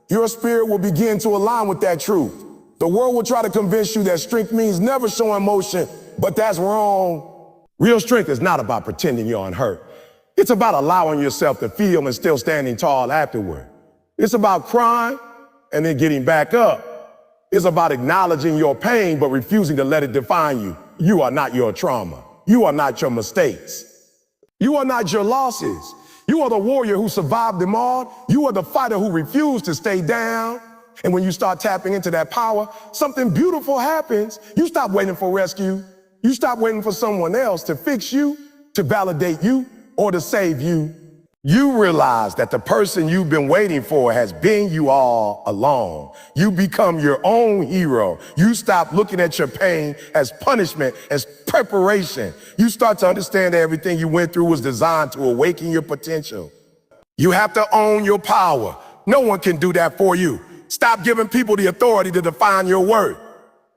your spirit will begin to align with that truth. The world will try to convince you that strength means never showing emotion, but that's wrong. Real strength is not about pretending you're unhurt. It's about allowing yourself to feel and still standing tall afterward. It's about crying and then getting back up. It's about acknowledging your pain but refusing to let it define you. You are not your trauma. You are not your mistakes. You are not your losses. You are the warrior who survived them all. You are the fighter who refused to stay down. And when you start tapping into that power, something beautiful happens. You stop waiting for rescue. You stop waiting for someone else to fix you, to validate you, or to save you. You realize that the person you've been waiting for has been you all along. You become your own hero. You stop looking at your pain as punishment, as preparation. You start to understand that everything you went through was designed to awaken your potential. You have to own your power. No one can do that for you. Stop giving people the authority to define your worth.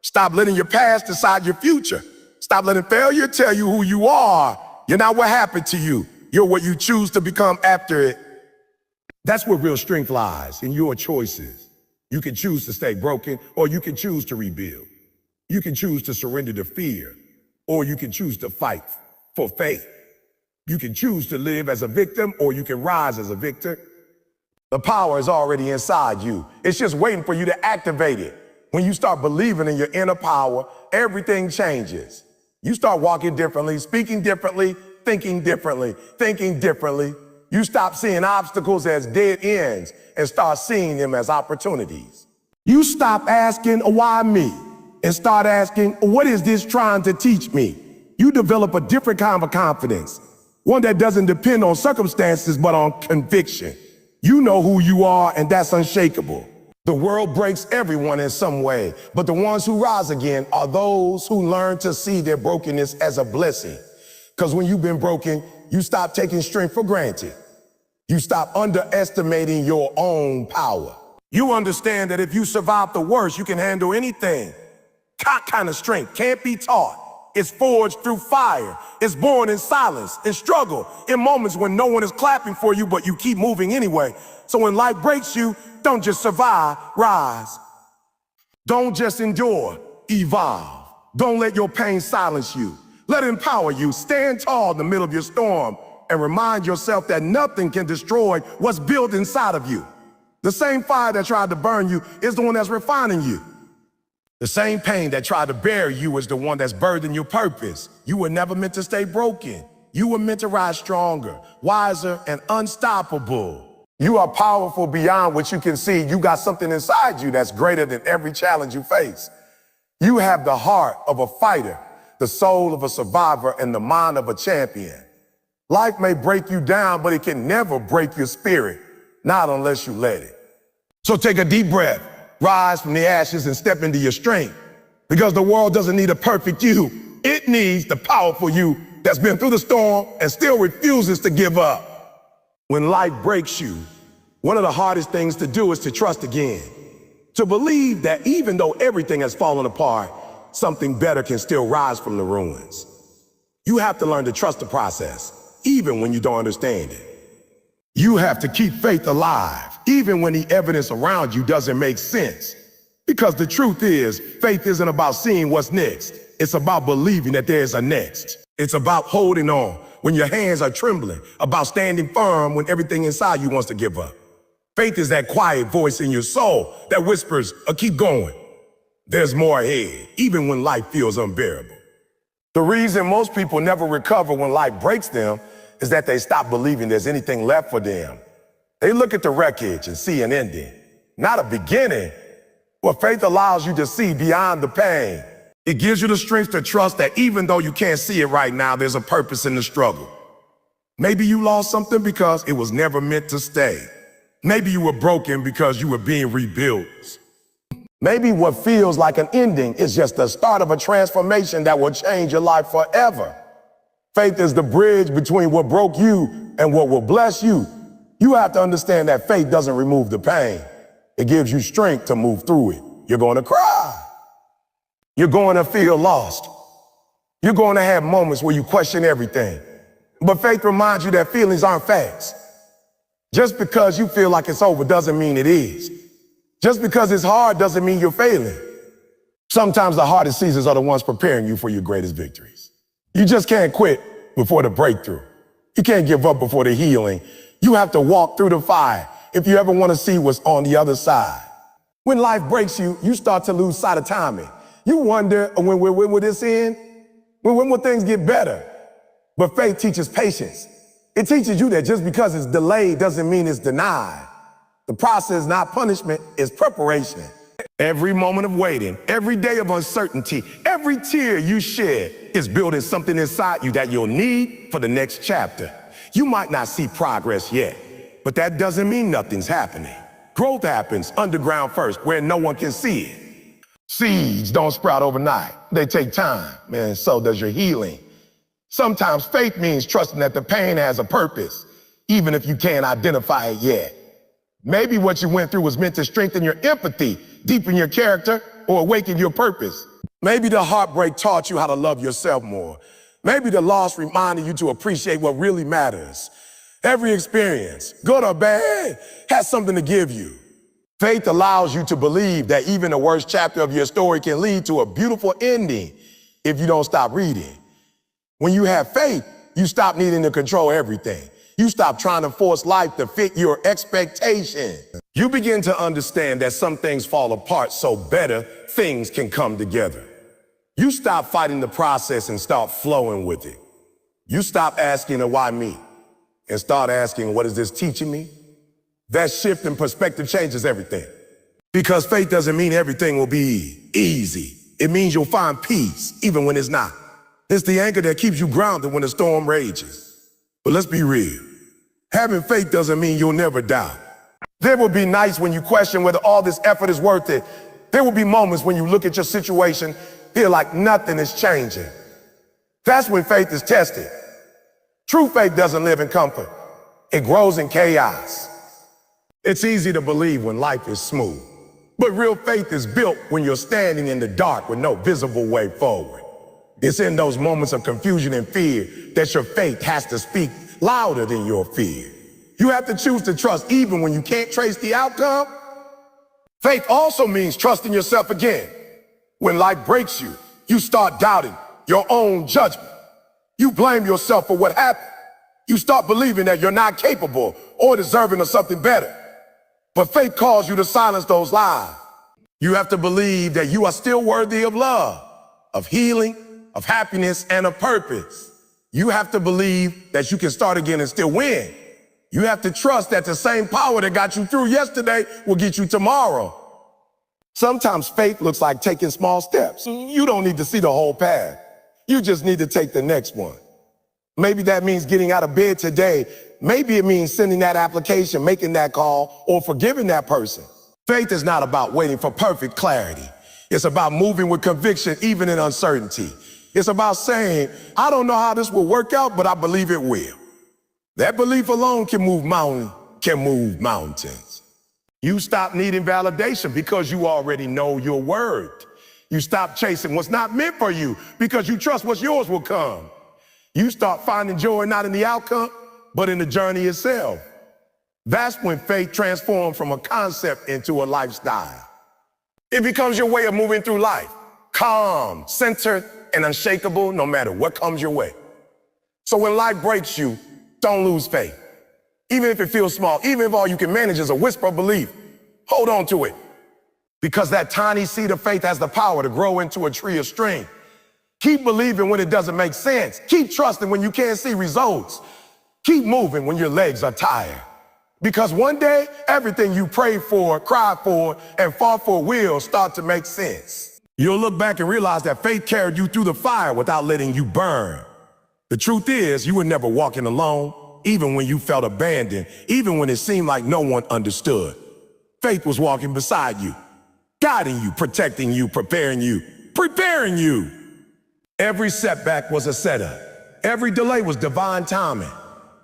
Stop letting your past decide your future. Stop letting failure tell you who you are. You're not what happened to you. You're what you choose to become after it. That's where real strength lies, in your choices. You can choose to stay broken, or you can choose to rebuild. You can choose to surrender to fear, or you can choose to fight for faith. You can choose to live as a victim, or you can rise as a victor. The power is already inside you. It's just waiting for you to activate it. When you start believing in your inner power, everything changes. You start walking differently, speaking differently, thinking differently. You stop seeing obstacles as dead ends and start seeing them as opportunities. You stop asking, why me? And start asking, what is this trying to teach me? You develop a different kind of confidence, one that doesn't depend on circumstances, but on conviction. You know who you are, and that's unshakable. The world breaks everyone in some way, but the ones who rise again are those who learn to see their brokenness as a blessing. Because when you've been broken, you stop taking strength for granted. You stop underestimating your own power. You understand that if you survive the worst, you can handle anything. That kind of strength can't be taught. It's forged through fire. It's born in silence, in struggle, in moments when no one is clapping for you, but you keep moving anyway. So when life breaks you, don't just survive, rise. Don't just endure, evolve. Don't let your pain silence you. Let it empower you. Stand tall in the middle of your storm and remind yourself that nothing can destroy what's built inside of you. The same fire that tried to burn you is the one that's refining you. The same pain that tried to bury you is the one that's birthing your purpose. You were never meant to stay broken. You were meant to rise stronger, wiser, and unstoppable. You are powerful beyond what you can see. You got something inside you that's greater than every challenge you face. You have the heart of a fighter, the soul of a survivor, and the mind of a champion. Life may break you down, but it can never break your spirit, not unless you let it. So take a deep breath, rise from the ashes, and step into your strength. Because the world doesn't need a perfect you. It needs the powerful you that's been through the storm and still refuses to give up. When life breaks you, one of the hardest things to do is to trust again. To believe that even though everything has fallen apart, something better can still rise from the ruins. You have to learn to trust the process, even when you don't understand it. You have to keep faith alive, even when the evidence around you doesn't make sense. Because the truth is, faith isn't about seeing what's next. It's about believing that there's a next. It's about holding on when your hands are trembling, about standing firm when everything inside you wants to give up. Faith is that quiet voice in your soul that whispers, keep going. There's more ahead, even when life feels unbearable. The reason most people never recover when life breaks them is that they stop believing there's anything left for them. They look at the wreckage and see an ending, not a beginning. Well, faith allows you to see beyond the pain. It gives you the strength to trust that even though you can't see it right now, there's a purpose in the struggle. Maybe you lost something because it was never meant to stay. Maybe you were broken because you were being rebuilt. Maybe what feels like an ending is just the start of a transformation that will change your life forever. Faith is the bridge between what broke you and what will bless you. You have to understand that faith doesn't remove the pain. It gives you strength to move through it. You're going to cry. You're going to feel lost. You're going to have moments where you question everything. But faith reminds you that feelings aren't facts. Just because you feel like it's over doesn't mean it is. Just because it's hard doesn't mean you're failing. Sometimes the hardest seasons are the ones preparing you for your greatest victories. You just can't quit before the breakthrough. You can't give up before the healing. You have to walk through the fire if you ever want to see what's on the other side. When life breaks you, you start to lose sight of timing. You wonder, when will this end? When will things get better? But faith teaches patience. It teaches you that just because it's delayed doesn't mean it's denied. The process is not punishment, it's preparation. Every moment of waiting, every day of uncertainty, every tear you shed is building something inside you that you'll need for the next chapter. You might not see progress yet, but that doesn't mean nothing's happening. Growth happens underground first, where no one can see it. Seeds don't sprout overnight. They take time, and so does your healing. Sometimes faith means trusting that the pain has a purpose, even if you can't identify it yet. Maybe what you went through was meant to strengthen your empathy, deepen your character, or awaken your purpose. Maybe the heartbreak taught you how to love yourself more. Maybe the loss reminded you to appreciate what really matters. Every experience, good or bad, has something to give you. Faith allows you to believe that even the worst chapter of your story can lead to a beautiful ending if you don't stop reading. When you have faith, you stop needing to control everything. You stop trying to force life to fit your expectation. You begin to understand that some things fall apart so better things can come together. You stop fighting the process and start flowing with it. You stop asking why me and start asking, what is this teaching me? That shift in perspective changes everything. Because faith doesn't mean everything will be easy. It means you'll find peace even when it's not. It's the anchor that keeps you grounded when the storm rages. But let's be real. Having faith doesn't mean you'll never doubt. There will be nights when you question whether all this effort is worth it. There will be moments when you look at your situation, feel like nothing is changing. That's when faith is tested. True faith doesn't live in comfort. It grows in chaos. It's easy to believe when life is smooth. But real faith is built when you're standing in the dark with no visible way forward. It's in those moments of confusion and fear that your faith has to speak louder than your fear. You have to choose to trust even when you can't trace the outcome. Faith also means trusting yourself again. When life breaks you, you start doubting your own judgment. You blame yourself for what happened. You start believing that you're not capable or deserving of something better. But faith calls you to silence those lies. You have to believe that you are still worthy of love, of healing, of happiness, and of purpose. You have to believe that you can start again and still win. You have to trust that the same power that got you through yesterday will get you tomorrow. Sometimes faith looks like taking small steps. You don't need to see the whole path. You just need to take the next one. Maybe that means getting out of bed today. Maybe it means sending that application, making that call, or forgiving that person. Faith is not about waiting for perfect clarity. It's about moving with conviction, even in uncertainty. It's about saying, I don't know how this will work out, but I believe it will. That belief alone can move mountains. You stop needing validation because you already know your worth. You stop chasing what's not meant for you because you trust what's yours will come. You start finding joy not in the outcome, but in the journey itself. That's when faith transforms from a concept into a lifestyle. It becomes your way of moving through life, calm, centered, and unshakable no matter what comes your way. So when life breaks you, don't lose faith. Even if it feels small, even if all you can manage is a whisper of belief, hold on to it. Because that tiny seed of faith has the power to grow into a tree of strength. Keep believing when it doesn't make sense. Keep trusting when you can't see results. Keep moving when your legs are tired. Because one day, everything you prayed for, cried for, and fought for will start to make sense. You'll look back and realize that faith carried you through the fire without letting you burn. The truth is, you were never walking alone, even when you felt abandoned, even when it seemed like no one understood. Faith was walking beside you, guiding you, protecting you, preparing you. Every setback was a setup. Every delay was divine timing.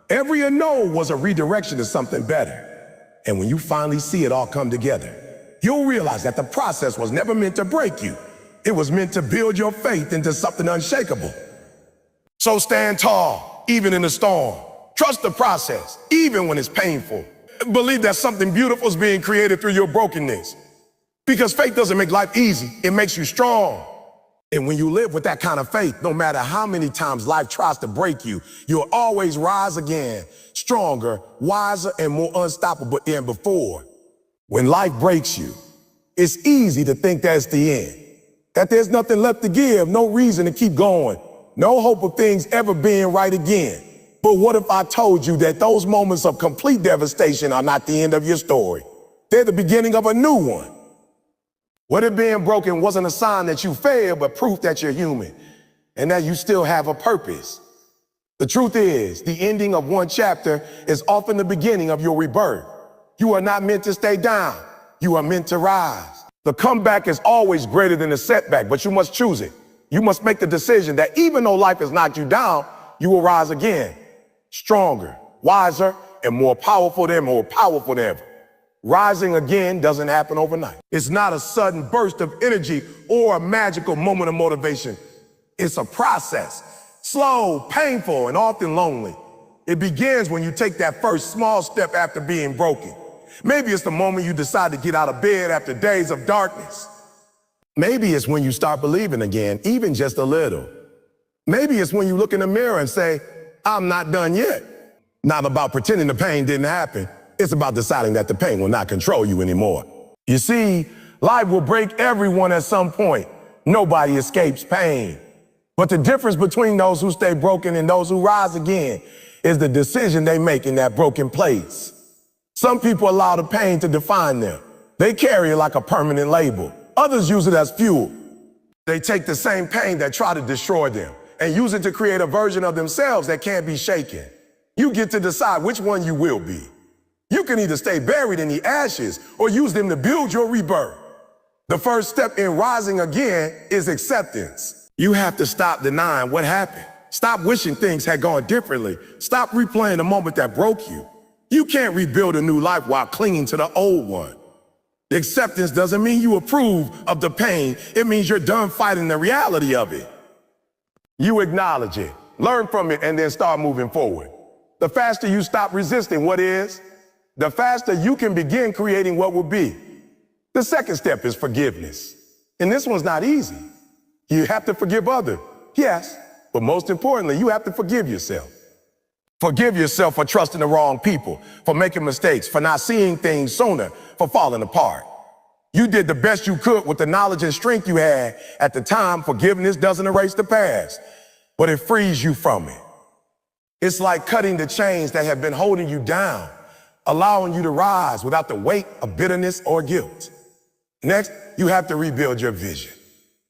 Every no was a redirection to something better. And when you finally see it all come together, you'll realize that the process was never meant to break you. It was meant to build your faith into something unshakable. So stand tall, even in the storm. Trust the process, even when it's painful. Believe that something beautiful is being created through your brokenness. Because faith doesn't make life easy, it makes you strong. And when you live with that kind of faith, no matter how many times life tries to break you, you'll always rise again, stronger, wiser, and more unstoppable than before. When life breaks you, it's easy to think that it's the end, that there's nothing left to give, no reason to keep going, no hope of things ever being right again. But what if I told you that those moments of complete devastation are not the end of your story? They're the beginning of a new one. What if being broken wasn't a sign that you failed, but proof that you're human and that you still have a purpose? The truth is, the ending of one chapter is often the beginning of your rebirth. You are not meant to stay down. You are meant to rise. The comeback is always greater than the setback, but you must choose it. You must make the decision that even though life has knocked you down, you will rise again, stronger, wiser, and more powerful than ever. Rising again doesn't happen overnight. It's not a sudden burst of energy or a magical moment of motivation. It's a process, slow, painful, and often lonely. It begins when you take that first small step after being broken. Maybe it's the moment you decide to get out of bed after days of darkness. Maybe it's when you start believing again, even just a little. Maybe it's when you look in the mirror and say, I'm not done yet. Not about pretending the pain didn't happen. It's about deciding that the pain will not control you anymore. You see, life will break everyone at some point. Nobody escapes pain. But the difference between those who stay broken and those who rise again is the decision they make in that broken place. Some people allow the pain to define them. They carry it like a permanent label. Others use it as fuel. They take the same pain that tried to destroy them and use it to create a version of themselves that can't be shaken. You get to decide which one you will be. You can either stay buried in the ashes or use them to build your rebirth. The first step in rising again is acceptance. You have to stop denying what happened. Stop wishing things had gone differently. Stop replaying the moment that broke you. You can't rebuild a new life while clinging to the old one. Acceptance doesn't mean you approve of the pain. It means you're done fighting the reality of it. You acknowledge it, learn from it, and then start moving forward. The faster you stop resisting what is, the faster you can begin creating what will be. The second step is forgiveness. And this one's not easy. You have to forgive others, yes, but most importantly, you have to forgive yourself. Forgive yourself for trusting the wrong people, for making mistakes, for not seeing things sooner, for falling apart. You did the best you could with the knowledge and strength you had at the time. Forgiveness doesn't erase the past, but it frees you from it. It's like cutting the chains that have been holding you down, allowing you to rise without the weight of bitterness or guilt. Next, you have to rebuild your vision.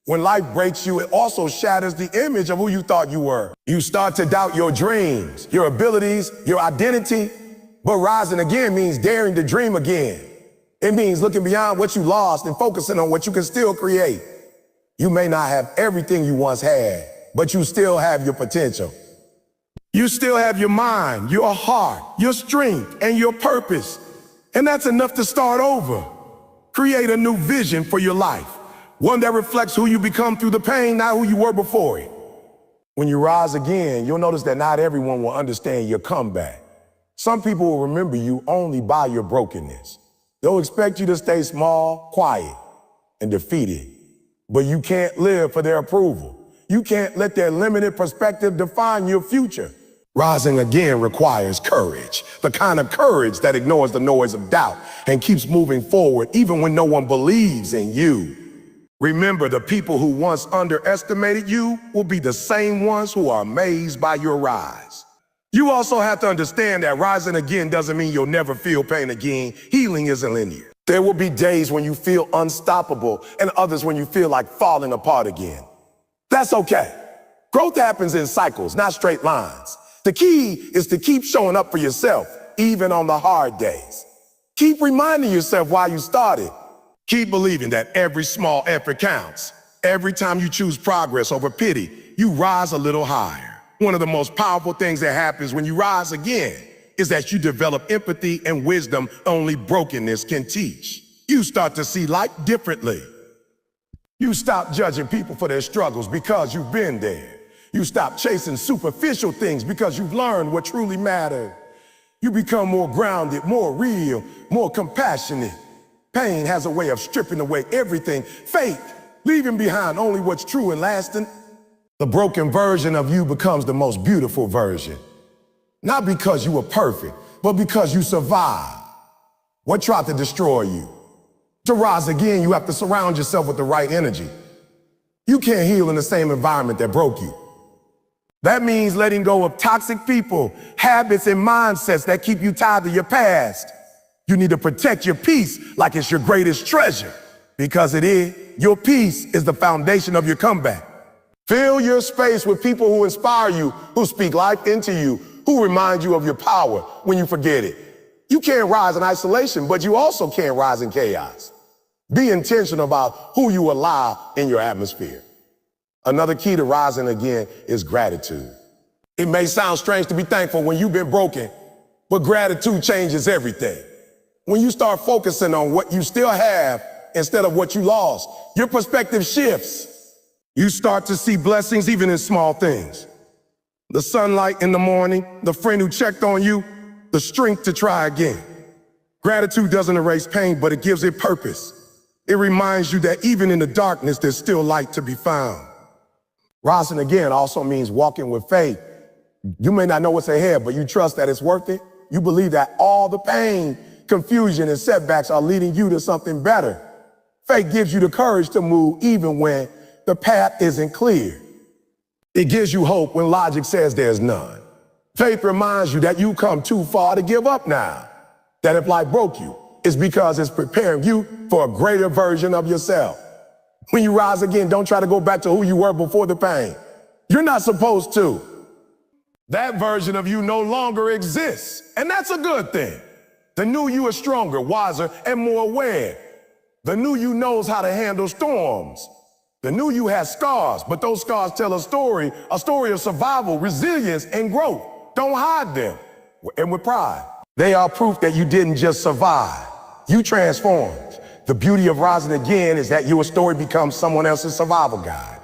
When life breaks you, it also shatters the image of who you thought you were. You start to doubt your dreams, your abilities, your identity. But rising again means daring to dream again. It means looking beyond what you lost and focusing on what you can still create. You may not have everything you once had, but you still have your potential. You still have your mind, your heart, your strength, and your purpose. And that's enough to start over. Create a new vision for your life. One that reflects who you become through the pain, not who you were before it. When you rise again, you'll notice that not everyone will understand your comeback. Some people will remember you only by your brokenness. They'll expect you to stay small, quiet, and defeated. But you can't live for their approval. You can't let their limited perspective define your future. Rising again requires courage, the kind of courage that ignores the noise of doubt and keeps moving forward even when no one believes in you. Remember, the people who once underestimated you will be the same ones who are amazed by your rise. You also have to understand that rising again doesn't mean you'll never feel pain again. Healing isn't linear. There will be days when you feel unstoppable and others when you feel like falling apart again. That's okay. Growth happens in cycles, not straight lines. The key is to keep showing up for yourself, even on the hard days. Keep reminding yourself why you started. Keep believing that every small effort counts. Every time you choose progress over pity, you rise a little higher. One of the most powerful things that happens when you rise again is that you develop empathy and wisdom only brokenness can teach. You start to see life differently. You stop judging people for their struggles because you've been there. You stop chasing superficial things because you've learned what truly mattered. You become more grounded, more real, more compassionate. Pain has a way of stripping away everything fake, leaving behind only what's true and lasting. The broken version of you becomes the most beautiful version. Not because you were perfect, but because you survived. What tried to destroy you? To rise again, you have to surround yourself with the right energy. You can't heal in the same environment that broke you. That means letting go of toxic people, habits, and mindsets that keep you tied to your past. You need to protect your peace like it's your greatest treasure, because it is. Your peace is the foundation of your comeback. Fill your space with people who inspire you, who speak life into you, who remind you of your power when you forget it. You can't rise in isolation, but you also can't rise in chaos. Be intentional about who you allow in your atmosphere. Another key to rising again is gratitude. It may sound strange to be thankful when you've been broken, but gratitude changes everything. When you start focusing on what you still have instead of what you lost, your perspective shifts. You start to see blessings even in small things. The sunlight in the morning, the friend who checked on you, the strength to try again. Gratitude doesn't erase pain, but it gives it purpose. It reminds you that even in the darkness, there's still light to be found. Rising again also means walking with faith. You may not know what's ahead, but you trust that it's worth it. You believe that all the pain, confusion, and setbacks are leading you to something better. Faith gives you the courage to move even when the path isn't clear. It gives you hope when logic says there's none. Faith reminds you that you come too far to give up now. That if life broke you, it's because it's preparing you for a greater version of yourself. When you rise again, don't try to go back to who you were before the pain. You're not supposed to. That version of you no longer exists, and that's a good thing. The new you is stronger, wiser, and more aware. The new you knows how to handle storms. The new you has scars, but those scars tell a story of survival, resilience, and growth. Don't hide them. And with pride, they are proof that you didn't just survive. You transformed. The beauty of rising again is that your story becomes someone else's survival guide.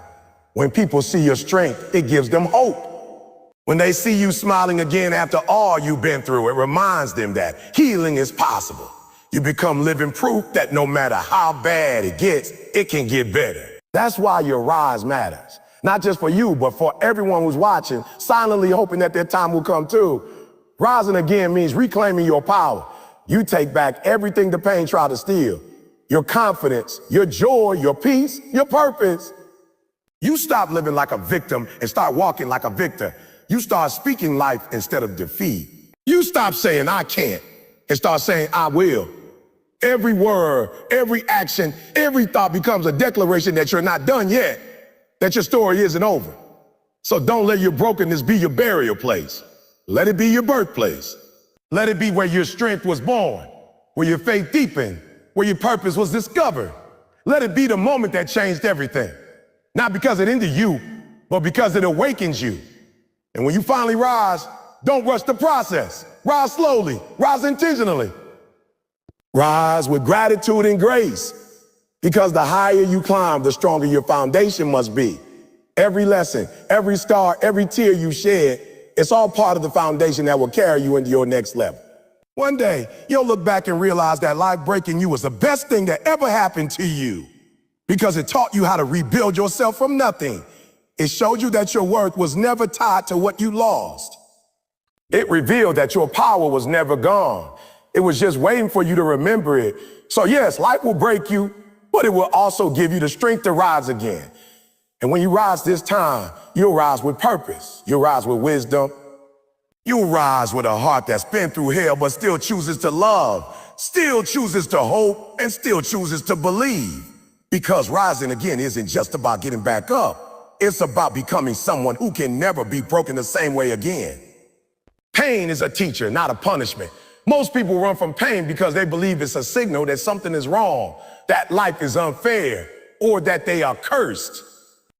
When people see your strength, it gives them hope. When they see you smiling again after all you've been through, it reminds them that healing is possible. You become living proof that no matter how bad it gets, it can get better. That's why your rise matters. Not just for you, but for everyone who's watching, silently hoping that their time will come too. Rising again means reclaiming your power. You take back everything the pain tried to steal. Your confidence, your joy, your peace, your purpose. You stop living like a victim and start walking like a victor. You start speaking life instead of defeat. You stop saying, I can't, and start saying, I will. Every word, every action, every thought becomes a declaration that you're not done yet, that your story isn't over. So don't let your brokenness be your burial place. Let it be your birthplace. Let it be where your strength was born, where your faith deepened, where your purpose was discovered. Let it be the moment that changed everything. Not because it ended you, but because it awakens you. And when you finally rise, don't rush the process. Rise slowly, rise intentionally. Rise with gratitude and grace, because the higher you climb, the stronger your foundation must be. Every lesson, every scar, every tear you shed, it's all part of the foundation that will carry you into your next level. One day, you'll look back and realize that life breaking you was the best thing that ever happened to you, because it taught you how to rebuild yourself from nothing. It showed you that your worth was never tied to what you lost. It revealed that your power was never gone. It was just waiting for you to remember it. So yes, life will break you, but it will also give you the strength to rise again. And when you rise this time, you'll rise with purpose. You'll rise with wisdom. You'll rise with a heart that's been through hell, but still chooses to love, still chooses to hope, and still chooses to believe. Because rising again isn't just about getting back up. It's about becoming someone who can never be broken the same way again. Pain is a teacher, not a punishment. Most people run from pain because they believe it's a signal that something is wrong, that life is unfair, or that they are cursed.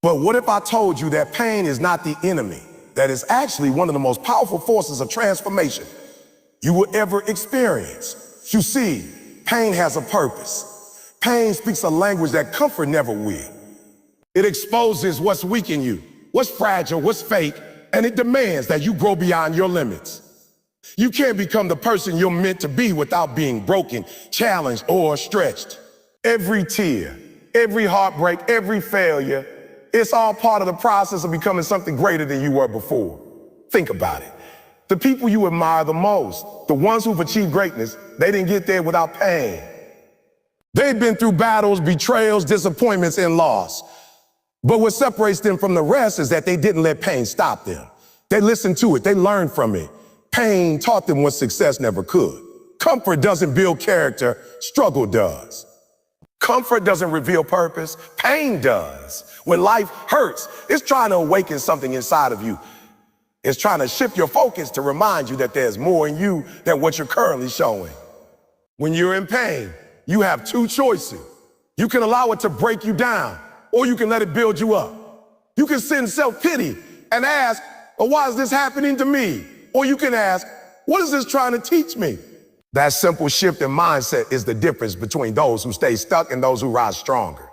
But what if I told you that pain is not the enemy, that it's actually one of the most powerful forces of transformation you will ever experience? You see, pain has a purpose. Pain speaks a language that comfort never will. It exposes what's weak in you, what's fragile, what's fake, and it demands that you grow beyond your limits. You can't become the person you're meant to be without being broken, challenged, or stretched. Every tear, every heartbreak, every failure, it's all part of the process of becoming something greater than you were before. Think about it. The people you admire the most, the ones who've achieved greatness, they didn't get there without pain. They've been through battles, betrayals, disappointments, and loss. But what separates them from the rest is that they didn't let pain stop them. They listened to it, they learned from it. Pain taught them what success never could. Comfort doesn't build character, struggle does. Comfort doesn't reveal purpose, pain does. When life hurts, it's trying to awaken something inside of you. It's trying to shift your focus to remind you that there's more in you than what you're currently showing. When you're in pain, you have two choices. You can allow it to break you down, or you can let it build you up. You can sit in self-pity and ask, well, why is this happening to me? Or you can ask, what is this trying to teach me? That simple shift in mindset is the difference between those who stay stuck and those who rise stronger.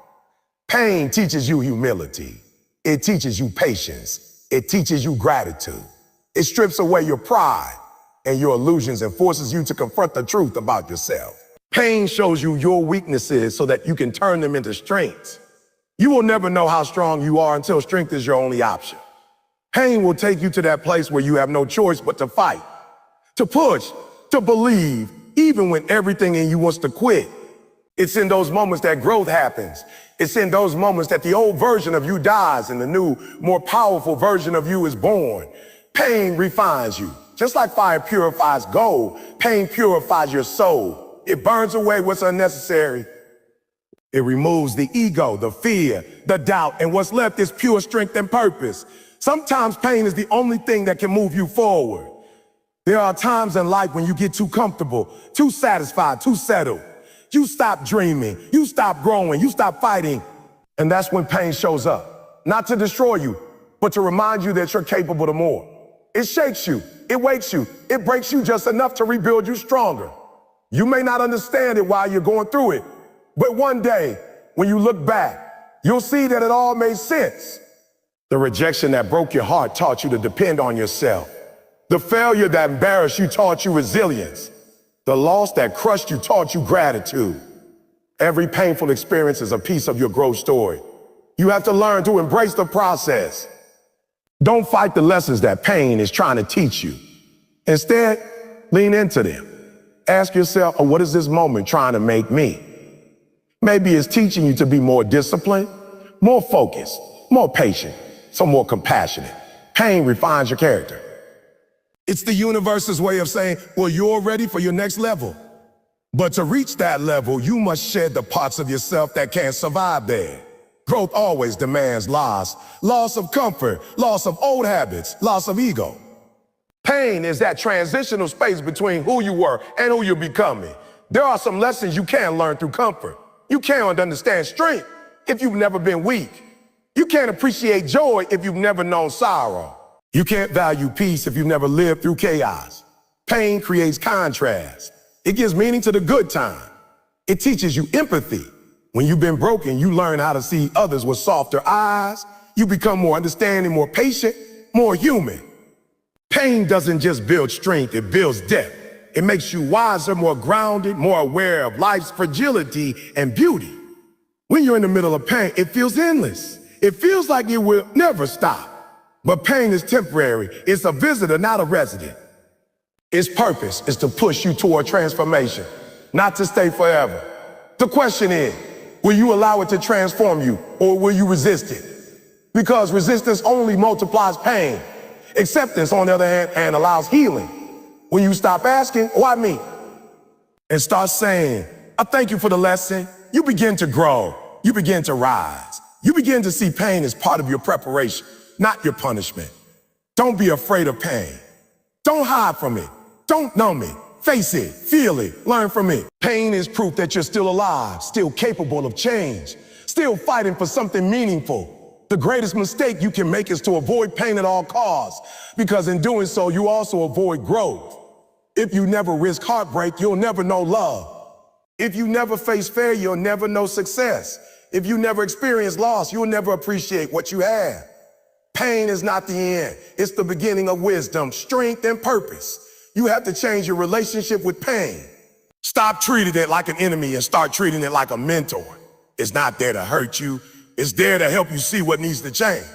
Pain teaches you humility. It teaches you patience. It teaches you gratitude. It strips away your pride and your illusions and forces you to confront the truth about yourself. Pain shows you your weaknesses so that you can turn them into strengths. You will never know how strong you are until strength is your only option. Pain will take you to that place where you have no choice but to fight, to push, to believe, even when everything in you wants to quit. It's in those moments that growth happens. It's in those moments that the old version of you dies and the new, more powerful version of you is born. Pain refines you. Just like fire purifies gold, pain purifies your soul. It burns away what's unnecessary. It removes the ego, the fear, the doubt, and what's left is pure strength and purpose. Sometimes pain is the only thing that can move you forward. There are times in life when you get too comfortable, too satisfied, too settled. You stop dreaming, you stop growing, you stop fighting. And that's when pain shows up. Not to destroy you, but to remind you that you're capable of more. It shakes you, it wakes you, it breaks you just enough to rebuild you stronger. You may not understand it while you're going through it, but one day, when you look back, you'll see that it all made sense. The rejection that broke your heart taught you to depend on yourself. The failure that embarrassed you taught you resilience. The loss that crushed you taught you gratitude. Every painful experience is a piece of your growth story. You have to learn to embrace the process. Don't fight the lessons that pain is trying to teach you. Instead, lean into them. Ask yourself, what is this moment trying to make me? Maybe it's teaching you to be more disciplined, more focused, more patient, so more compassionate. Pain refines your character. It's the universe's way of saying, well, you're ready for your next level. But to reach that level, you must shed the parts of yourself that can't survive there. Growth always demands loss of comfort, loss of old habits, loss of ego. Pain is that transitional space between who you were and who you're becoming. There are some lessons you can't learn through comfort. You can't understand strength if you've never been weak. You can't appreciate joy if you've never known sorrow. You can't value peace if you've never lived through chaos. Pain creates contrast. It gives meaning to the good time. It teaches you empathy. When you've been broken, you learn how to see others with softer eyes. You become more understanding, more patient, more human. Pain doesn't just build strength, it builds depth. It makes you wiser, more grounded, more aware of life's fragility and beauty. When you're in the middle of pain, it feels endless. It feels like it will never stop. But pain is temporary. It's a visitor, not a resident. Its purpose is to push you toward transformation, not to stay forever. The question is, will you allow it to transform you, or will you resist it? Because resistance only multiplies pain. Acceptance, on the other hand, allows healing. When you stop asking, why me? And start saying, I thank you for the lesson, you begin to grow. You begin to rise. You begin to see pain as part of your preparation, not your punishment. Don't be afraid of pain. Don't hide from it. Don't numb it. Face it, feel it, learn from it. Pain is proof that you're still alive, still capable of change, still fighting for something meaningful. The greatest mistake you can make is to avoid pain at all costs, because in doing so, you also avoid growth. If you never risk heartbreak, you'll never know love. If you never face failure, you'll never know success. If you never experience loss, you'll never appreciate what you have. Pain is not the end. It's the beginning of wisdom, strength, and purpose. You have to change your relationship with pain. Stop treating it like an enemy and start treating it like a mentor. It's not there to hurt you. It's there to help you see what needs to change.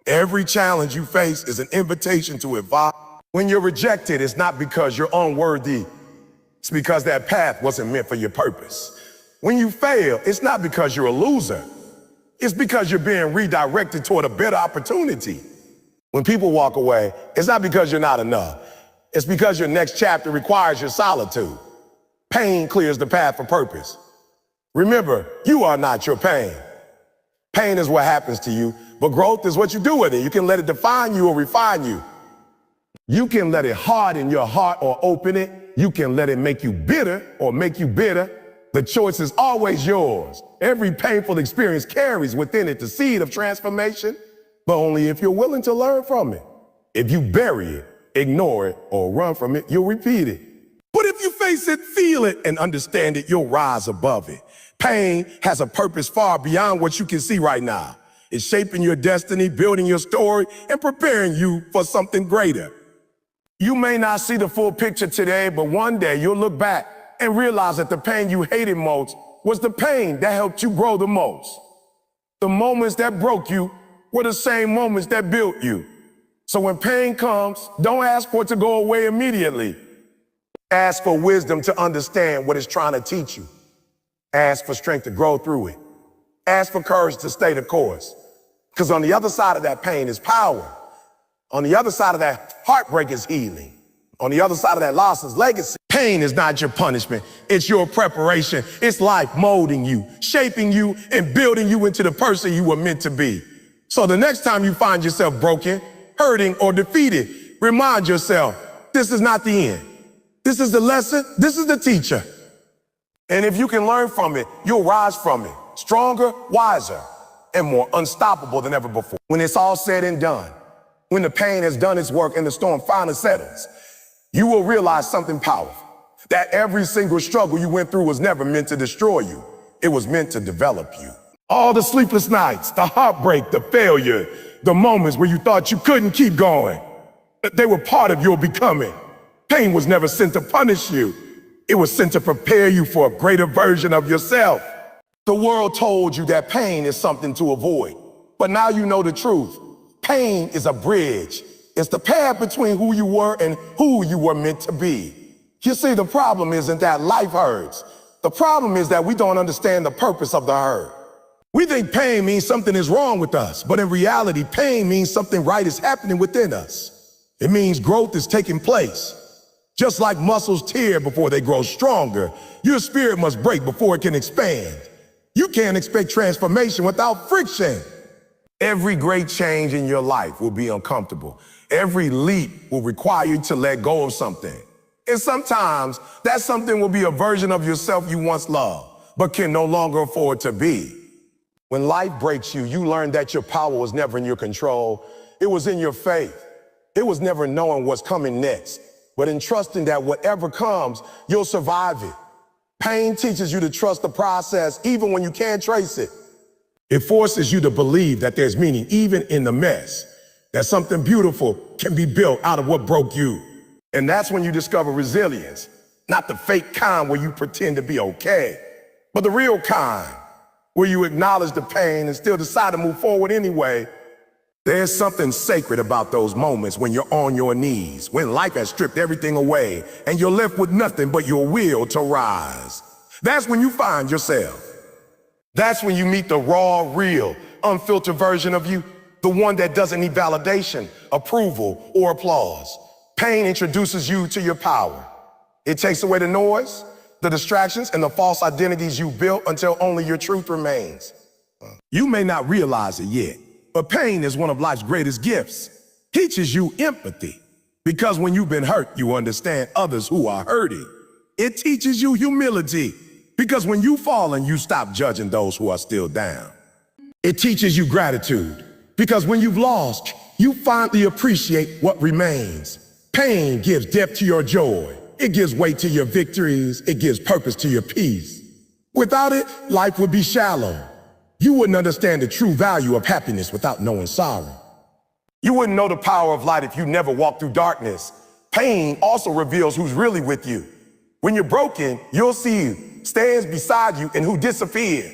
Every challenge you face is an invitation to evolve. When you're rejected, it's not because you're unworthy. It's because that path wasn't meant for your purpose. When you fail, it's not because you're a loser. It's because you're being redirected toward a better opportunity. When people walk away, it's not because you're not enough. It's because your next chapter requires your solitude. Pain clears the path for purpose. Remember, you are not your pain. Pain is what happens to you, but growth is what you do with it. You can let it define you or refine you. You can let it harden your heart or open it. You can let it make you bitter or make you bitter. The choice is always yours. Every painful experience carries within it the seed of transformation, but only if you're willing to learn from it. If you bury it, ignore it, or run from it, you'll repeat it. But if you face it, feel it, and understand it, you'll rise above it. Pain has a purpose far beyond what you can see right now. It's shaping your destiny, building your story, and preparing you for something greater. You may not see the full picture today, but one day you'll look back and realize that the pain you hated most was the pain that helped you grow the most. The moments that broke you were the same moments that built you. So when pain comes, don't ask for it to go away immediately. Ask for wisdom to understand what it's trying to teach you. Ask for strength to grow through it. Ask for courage to stay the course. Because on the other side of that pain is power. On the other side of that heartbreak is healing. On the other side of that loss is legacy. Pain is not your punishment. It's your preparation. It's life molding you, shaping you, and building you into the person you were meant to be. So the next time you find yourself broken, hurting, or defeated, remind yourself, this is not the end. This is the lesson. This is the teacher. And if you can learn from it, you'll rise from it, stronger, wiser, and more unstoppable than ever before. When it's all said and done, when the pain has done its work and the storm finally settles, you will realize something powerful, that every single struggle you went through was never meant to destroy you. It was meant to develop you. All the sleepless nights, the heartbreak, the failure, the moments where you thought you couldn't keep going, they were part of your becoming. Pain was never sent to punish you. It was sent to prepare you for a greater version of yourself. The world told you that pain is something to avoid, but now you know the truth. Pain is a bridge. It's the path between who you were and who you were meant to be. You see, the problem isn't that life hurts. The problem is that we don't understand the purpose of the hurt. We think pain means something is wrong with us, but in reality, pain means something right is happening within us. It means growth is taking place. Just like muscles tear before they grow stronger, your spirit must break before it can expand. You can't expect transformation without friction. Every great change in your life will be uncomfortable. Every leap will require you to let go of something. And sometimes that something will be a version of yourself you once loved, but can no longer afford to be. When life breaks you, you learn that your power was never in your control. It was in your faith. It was never knowing what's coming next, but in trusting that whatever comes, you'll survive it. Pain teaches you to trust the process even when you can't trace it. It forces you to believe that there's meaning even in the mess, that something beautiful can be built out of what broke you. And that's when you discover resilience, not the fake kind where you pretend to be okay, but the real kind, where you acknowledge the pain and still decide to move forward anyway. There's something sacred about those moments when you're on your knees, when life has stripped everything away and you're left with nothing but your will to rise. That's when you find yourself. That's when you meet the raw, real, unfiltered version of you, the one that doesn't need validation, approval, or applause. Pain introduces you to your power. It takes away the noise, the distractions, and the false identities you built until only your truth remains. You may not realize it yet, but pain is one of life's greatest gifts. Teaches you empathy, because when you've been hurt, you understand others who are hurting. It teaches you humility, because when you've fallen, you stop judging those who are still down. It teaches you gratitude, because when you've lost, you finally appreciate what remains. Pain gives depth to your joy. It gives weight to your victories. It gives purpose to your peace. Without it, life would be shallow. You wouldn't understand the true value of happiness without knowing sorrow. You wouldn't know the power of light if you never walked through darkness. Pain also reveals who's really with you. When you're broken, you'll see who stands beside you and who disappeared.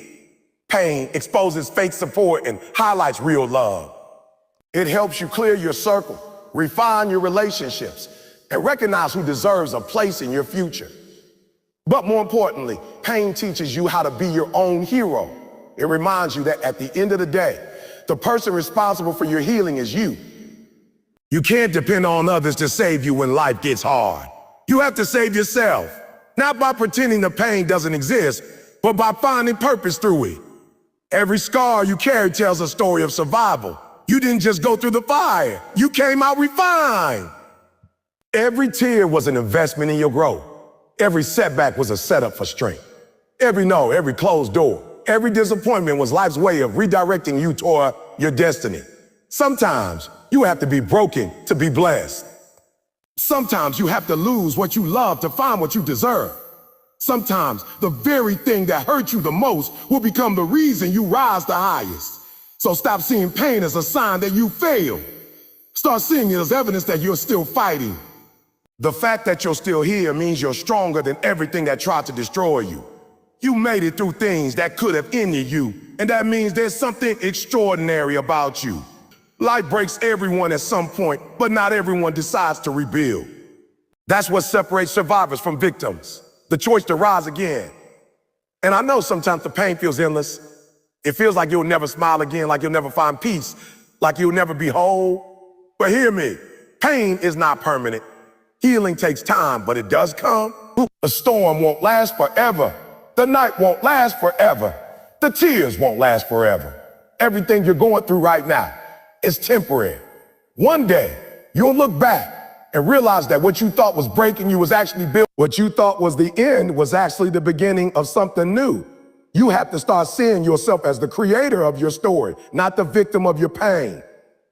Pain exposes fake support and highlights real love. It helps you clear your circle, refine your relationships, and recognize who deserves a place in your future. But more importantly, pain teaches you how to be your own hero. It reminds you that at the end of the day, the person responsible for your healing is you. You can't depend on others to save you when life gets hard. You have to save yourself, not by pretending the pain doesn't exist, but by finding purpose through it. Every scar you carry tells a story of survival. You didn't just go through the fire, you came out refined. Every tear was an investment in your growth. Every setback was a setup for strength. Every no, every closed door, every disappointment was life's way of redirecting you toward your destiny. Sometimes you have to be broken to be blessed. Sometimes you have to lose what you love to find what you deserve. Sometimes the very thing that hurt you the most will become the reason you rise the highest. So stop seeing pain as a sign that you failed. Start seeing it as evidence that you're still fighting. The fact that you're still here means you're stronger than everything that tried to destroy you. You made it through things that could have ended you, and that means there's something extraordinary about you. Life breaks everyone at some point, but not everyone decides to rebuild. That's what separates survivors from victims. The choice to rise again. And I know sometimes the pain feels endless. It feels like you'll never smile again, like you'll never find peace, like you'll never be whole. But hear me, pain is not permanent. Healing takes time, but it does come. A storm won't last forever. The night won't last forever. The tears won't last forever. Everything you're going through right now is temporary. One day, you'll look back and realize that what you thought was breaking you was actually built. What you thought was the end was actually the beginning of something new. You have to start seeing yourself as the creator of your story, not the victim of your pain.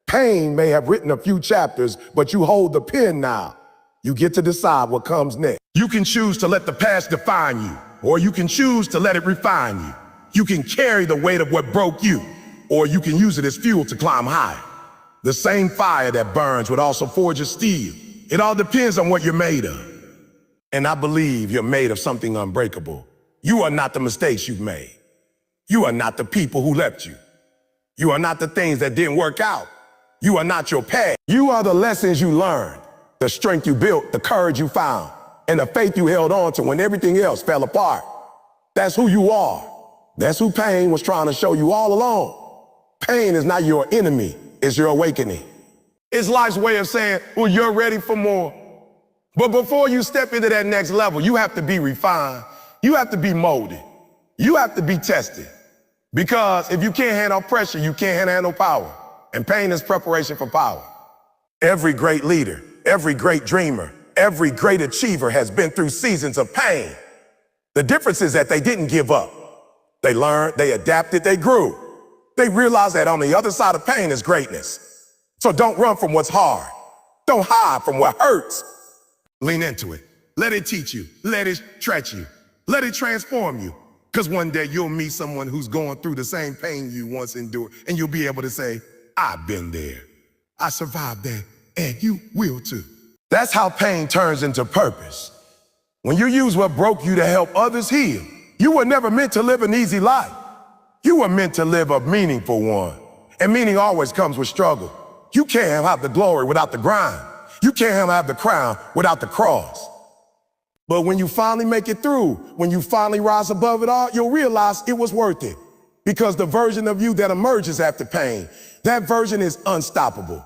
Pain may have written a few chapters, but you hold the pen now. You get to decide what comes next. You can choose to let the past define you, or you can choose to let it refine you. You can carry the weight of what broke you, or you can use it as fuel to climb higher. The same fire that burns would also forge a steel. It all depends on what you're made of. And I believe you're made of something unbreakable. You are not the mistakes you've made. You are not the people who left you. You are not the things that didn't work out. You are not your past. You are the lessons you learned, the strength you built, the courage you found, and the faith you held on to when everything else fell apart. That's who you are. That's who pain was trying to show you all along. Pain is not your enemy, it's your awakening. It's life's way of saying, well, you're ready for more. But before you step into that next level, you have to be refined. You have to be molded. You have to be tested. Because if you can't handle pressure, you can't handle power. And pain is preparation for power. Every great leader, every great dreamer, every great achiever has been through seasons of pain. The difference is that they didn't give up. They learned, they adapted, they grew. They realized that on the other side of pain is greatness. So don't run from what's hard. Don't hide from what hurts. Lean into it. Let it teach you. Let it stretch you. Let it transform you. Because one day you'll meet someone who's going through the same pain you once endured, and you'll be able to say, I've been there. I survived that, and you will too. That's how pain turns into purpose. When you use what broke you to help others heal, you were never meant to live an easy life. You were meant to live a meaningful one. And meaning always comes with struggle. You can't have the glory without the grind. You can't have the crown without the cross. But when you finally make it through, when you finally rise above it all, you'll realize it was worth it. Because the version of you that emerges after pain, that version is unstoppable.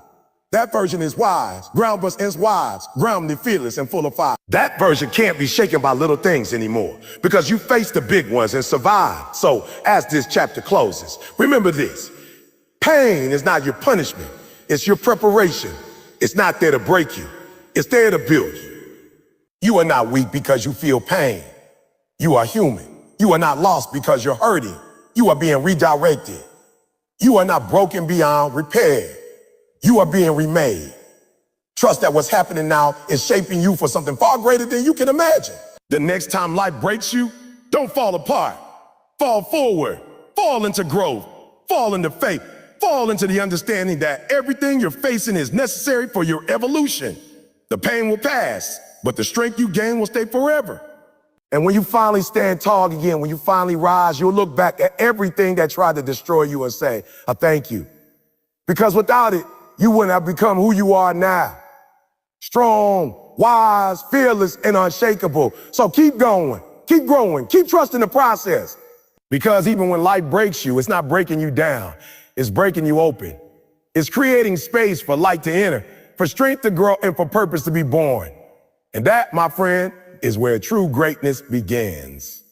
That version is wise, groundless and wise, grounded, fearless, and full of fire. That version can't be shaken by little things anymore because you faced the big ones and survived. So as this chapter closes, remember this. Pain is not your punishment. It's your preparation. It's not there to break you. It's there to build you. You are not weak because you feel pain. You are human. You are not lost because you're hurting. You are being redirected. You are not broken beyond repair. You are being remade. Trust that what's happening now is shaping you for something far greater than you can imagine. The next time life breaks you, don't fall apart. Fall forward. Fall into growth. Fall into faith. Fall into the understanding that everything you're facing is necessary for your evolution. The pain will pass, but the strength you gain will stay forever. And when you finally stand tall again, when you finally rise, you'll look back at everything that tried to destroy you and say, I thank you. Because without it, you wouldn't have become who you are now. Strong, wise, fearless, and unshakable. So keep going, keep growing, keep trusting the process. Because even when life breaks you, it's not breaking you down. It's breaking you open. It's creating space for light to enter, for strength to grow, and for purpose to be born. And that, my friend, is where true greatness begins.